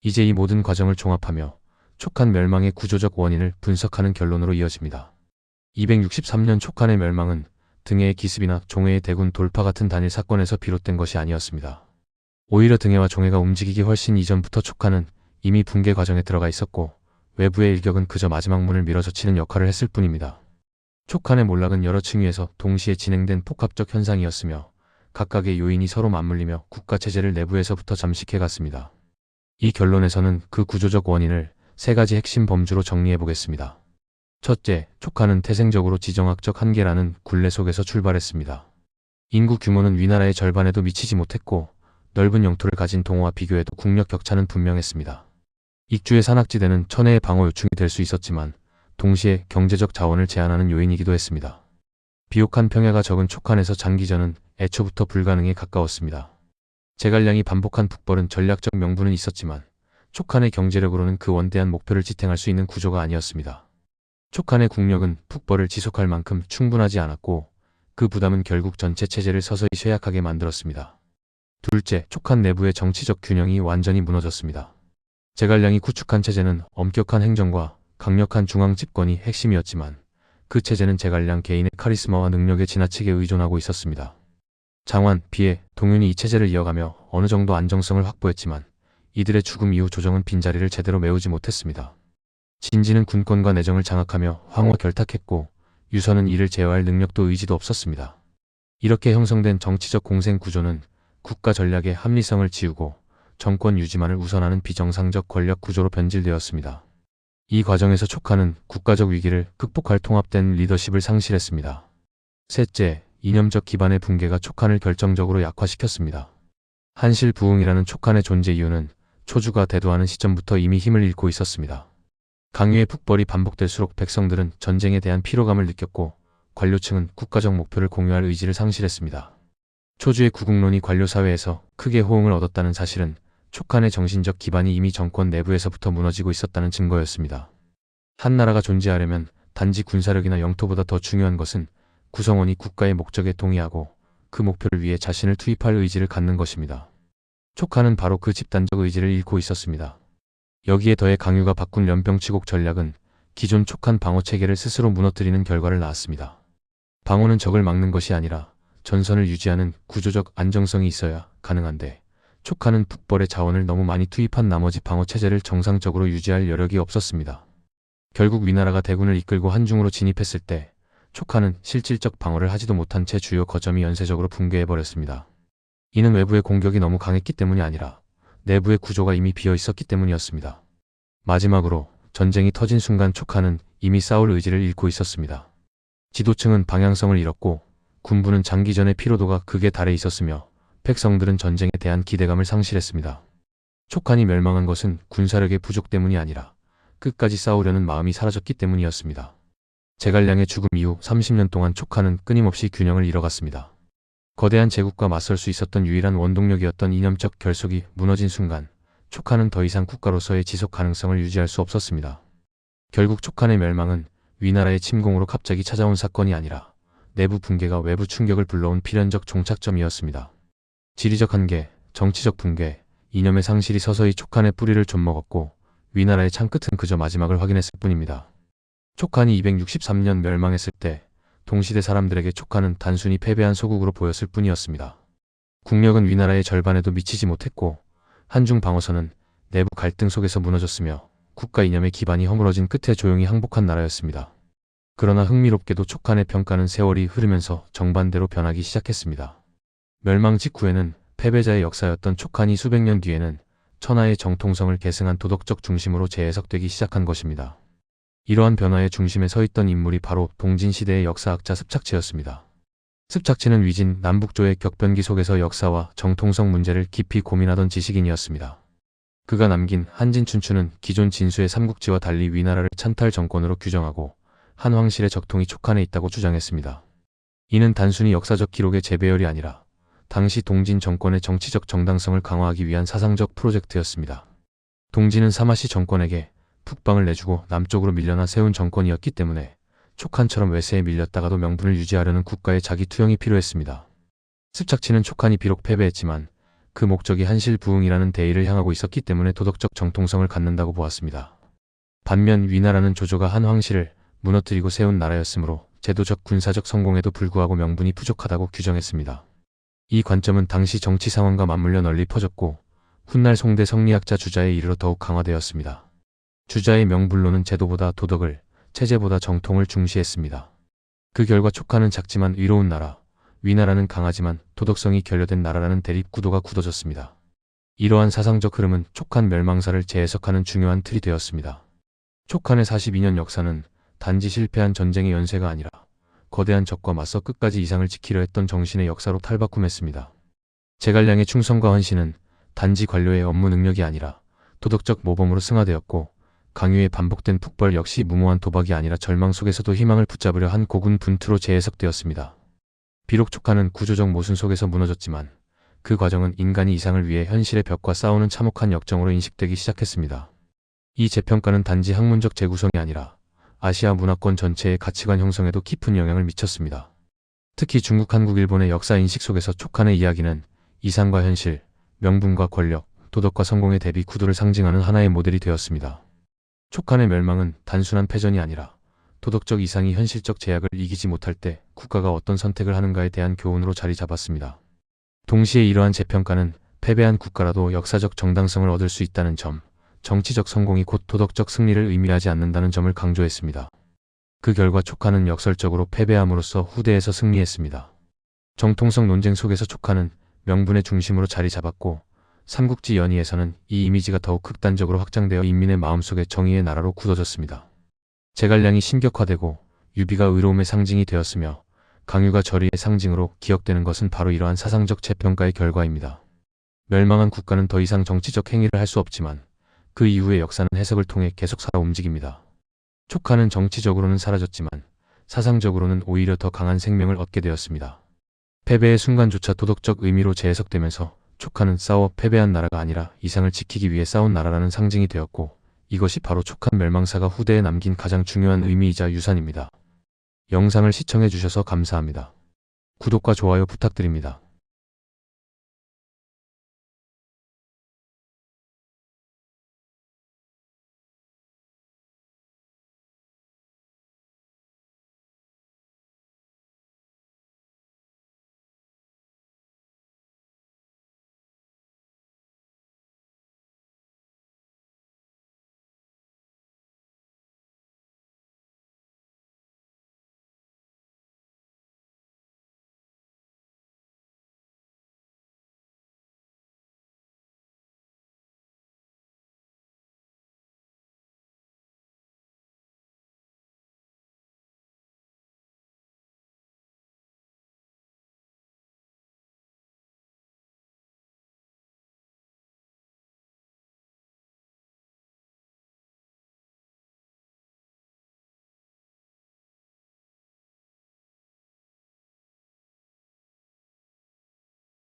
이제 이 모든 과정을 종합하며 촉한 멸망의 구조적 원인을 분석하는 결론으로 이어집니다. 263년 촉한의 멸망은 등해의 기습이나 종해의 대군 돌파 같은 단일 사건에서 비롯된 것이 아니었습니다. 오히려 등해와 종해가 움직이기 훨씬 이전부터 촉한은 이미 붕괴 과정에 들어가 있었고 외부의 일격은 그저 마지막 문을 밀어젖히는 역할을 했을 뿐입니다. 촉한의 몰락은 여러 층위에서 동시에 진행된 복합적 현상이었으며 각각의 요인이 서로 맞물리며 국가체제를 내부에서부터 잠식해갔습니다. 이 결론에서는 그 구조적 원인을 3가지 핵심 범주로 정리해보겠습니다. 첫째, 촉한은 태생적으로 지정학적 한계라는 굴레 속에서 출발했습니다. 인구 규모는 위나라의 절반에도 미치지 못했고 넓은 영토를 가진 동호와 비교해도 국력 격차는 분명했습니다. 익주의 산악지대는 천혜의 방어 요충이 될 수 있었지만 동시에 경제적 자원을 제한하는 요인이기도 했습니다. 비옥한 평야가 적은 촉한에서 장기전은 애초부터 불가능에 가까웠습니다. 제갈량이 반복한 북벌은 전략적 명분은 있었지만 촉한의 경제력으로는 그 원대한 목표를 지탱할 수 있는 구조가 아니었습니다. 촉한의 국력은 북벌을 지속할 만큼 충분하지 않았고 그 부담은 결국 전체 체제를 서서히 쇠약하게 만들었습니다. 둘째, 촉한 내부의 정치적 균형이 완전히 무너졌습니다. 제갈량이 구축한 체제는 엄격한 행정과 강력한 중앙 집권이 핵심이었지만 그 체제는 제갈량 개인의 카리스마와 능력에 지나치게 의존하고 있었습니다. 장환, 비해, 동윤이 이 체제를 이어가며 어느 정도 안정성을 확보했지만 이들의 죽음 이후 조정은 빈자리를 제대로 메우지 못했습니다. 진지는 군권과 내정을 장악하며 황후와 결탁했고 유선은 이를 제어할 능력도 의지도 없었습니다. 이렇게 형성된 정치적 공생 구조는 국가 전략의 합리성을 지우고 정권 유지만을 우선하는 비정상적 권력 구조로 변질되었습니다. 이 과정에서 촉한은 국가적 위기를 극복할 통합된 리더십을 상실했습니다. 셋째, 이념적 기반의 붕괴가 촉한을 결정적으로 약화시켰습니다. 한실 부흥이라는 촉한의 존재 이유는 초주가 대도하는 시점부터 이미 힘을 잃고 있었습니다. 강유의 북벌이 반복될수록 백성들은 전쟁에 대한 피로감을 느꼈고 관료층은 국가적 목표를 공유할 의지를 상실했습니다. 초주의 구국론이 관료사회에서 크게 호응을 얻었다는 사실은 촉한의 정신적 기반이 이미 정권 내부에서부터 무너지고 있었다는 증거였습니다. 한 나라가 존재하려면 단지 군사력이나 영토보다 더 중요한 것은 구성원이 국가의 목적에 동의하고 그 목표를 위해 자신을 투입할 의지를 갖는 것입니다. 촉한은 바로 그 집단적 의지를 잃고 있었습니다. 여기에 더해 강유가 바꾼 연병치곡 전략은 기존 촉한 방어체계를 스스로 무너뜨리는 결과를 낳았습니다. 방어는 적을 막는 것이 아니라 전선을 유지하는 구조적 안정성이 있어야 가능한데 촉한은 북벌의 자원을 너무 많이 투입한 나머지 방어체제를 정상적으로 유지할 여력이 없었습니다. 결국 위나라가 대군을 이끌고 한중으로 진입했을 때 촉한은 실질적 방어를 하지도 못한 채 주요 거점이 연쇄적으로 붕괴해버렸습니다. 이는 외부의 공격이 너무 강했기 때문이 아니라 내부의 구조가 이미 비어 있었기 때문이었습니다. 마지막으로 전쟁이 터진 순간 촉한은 이미 싸울 의지를 잃고 있었습니다. 지도층은 방향성을 잃었고 군부는 장기전의 피로도가 극에 달해 있었으며 백성들은 전쟁에 대한 기대감을 상실했습니다. 촉한이 멸망한 것은 군사력의 부족 때문이 아니라 끝까지 싸우려는 마음이 사라졌기 때문이었습니다. 제갈량의 죽음 이후 30년 동안 촉한은 끊임없이 균형을 잃어갔습니다. 거대한 제국과 맞설 수 있었던 유일한 원동력이었던 이념적 결속이 무너진 순간 촉한은 더 이상 국가로서의 지속 가능성을 유지할 수 없었습니다. 결국 촉한의 멸망은 위나라의 침공으로 갑자기 찾아온 사건이 아니라 내부 붕괴가 외부 충격을 불러온 필연적 종착점이었습니다. 지리적 한계, 정치적 붕괴, 이념의 상실이 서서히 촉한의 뿌리를 좀먹었고 위나라의 창끝은 그저 마지막을 확인했을 뿐입니다. 촉한이 263년 멸망했을 때 동시대 사람들에게 촉한은 단순히 패배한 소국으로 보였을 뿐이었습니다. 국력은 위나라의 절반에도 미치지 못했고 한중 방어선은 내부 갈등 속에서 무너졌으며 국가 이념의 기반이 허물어진 끝에 조용히 항복한 나라였습니다. 그러나 흥미롭게도 촉한의 평가는 세월이 흐르면서 정반대로 변하기 시작했습니다. 멸망 직후에는 패배자의 역사였던 촉한이 수백 년 뒤에는 천하의 정통성을 계승한 도덕적 중심으로 재해석되기 시작한 것입니다. 이러한 변화의 중심에 서 있던 인물이 바로 동진시대의 역사학자 습착치였습니다. 습착치는 위진, 남북조의 격변기 속에서 역사와 정통성 문제를 깊이 고민하던 지식인이었습니다. 그가 남긴 한진춘추는 기존 진수의 삼국지와 달리 위나라를 찬탈 정권으로 규정하고 한황실의 적통이 촉한에 있다고 주장했습니다. 이는 단순히 역사적 기록의 재배열이 아니라 당시 동진 정권의 정치적 정당성을 강화하기 위한 사상적 프로젝트였습니다. 동진은 사마시 정권에게 북방을 내주고 남쪽으로 밀려나 세운 정권이었기 때문에 촉한처럼 외세에 밀렸다가도 명분을 유지하려는 국가의 자기 투영이 필요했습니다. 습착치는 촉한이 비록 패배했지만 그 목적이 한실 부흥이라는 대의를 향하고 있었기 때문에 도덕적 정통성을 갖는다고 보았습니다. 반면 위나라는 조조가 한황실을 무너뜨리고 세운 나라였으므로 제도적 군사적 성공에도 불구하고 명분이 부족하다고 규정했습니다. 이 관점은 당시 정치 상황과 맞물려 널리 퍼졌고 훗날 송대 성리학자 주자에 이르러 더욱 강화되었습니다. 주자의 명분론은 제도보다 도덕을, 체제보다 정통을 중시했습니다. 그 결과 촉한은 작지만 의로운 나라, 위나라는 강하지만 도덕성이 결여된 나라라는 대립 구도가 굳어졌습니다. 이러한 사상적 흐름은 촉한 멸망사를 재해석하는 중요한 틀이 되었습니다. 촉한의 42년 역사는 단지 실패한 전쟁의 연쇄가 아니라 거대한 적과 맞서 끝까지 이상을 지키려 했던 정신의 역사로 탈바꿈했습니다. 제갈량의 충성과 헌신은 단지 관료의 업무 능력이 아니라 도덕적 모범으로 승화되었고 강유의 반복된 북벌 역시 무모한 도박이 아니라 절망 속에서도 희망을 붙잡으려 한 고군분투로 재해석되었습니다. 비록 촉한은 구조적 모순 속에서 무너졌지만 그 과정은 인간이 이상을 위해 현실의 벽과 싸우는 참혹한 역정으로 인식되기 시작했습니다. 이 재평가는 단지 학문적 재구성이 아니라 아시아 문화권 전체의 가치관 형성에도 깊은 영향을 미쳤습니다. 특히 중국, 한국, 일본의 역사 인식 속에서 촉한의 이야기는 이상과 현실, 명분과 권력, 도덕과 성공의 대비 구도를 상징하는 하나의 모델이 되었습니다. 촉한의 멸망은 단순한 패전이 아니라 도덕적 이상이 현실적 제약을 이기지 못할 때 국가가 어떤 선택을 하는가에 대한 교훈으로 자리 잡았습니다. 동시에 이러한 재평가는 패배한 국가라도 역사적 정당성을 얻을 수 있다는 점, 정치적 성공이 곧 도덕적 승리를 의미하지 않는다는 점을 강조했습니다. 그 결과 촉한은 역설적으로 패배함으로써 후대에서 승리했습니다. 정통성 논쟁 속에서 촉한은 명분의 중심으로 자리 잡았고 삼국지 연의에서는 이 이미지가 더욱 극단적으로 확장되어 인민의 마음속에 정의의 나라로 굳어졌습니다. 제갈량이 신격화되고 유비가 의로움의 상징이 되었으며 강유가 절의의 상징으로 기억되는 것은 바로 이러한 사상적 재평가의 결과입니다. 멸망한 국가는 더 이상 정치적 행위를 할 수 없지만 그 이후의 역사는 해석을 통해 계속 살아 움직입니다. 촉한은 정치적으로는 사라졌지만 사상적으로는 오히려 더 강한 생명을 얻게 되었습니다. 패배의 순간조차 도덕적 의미로 재해석되면서 촉한은 싸워 패배한 나라가 아니라 이상을 지키기 위해 싸운 나라라는 상징이 되었고 이것이 바로 촉한 멸망사가 후대에 남긴 가장 중요한 의미이자 유산입니다. 영상을 시청해 주셔서 감사합니다. 구독과 좋아요 부탁드립니다.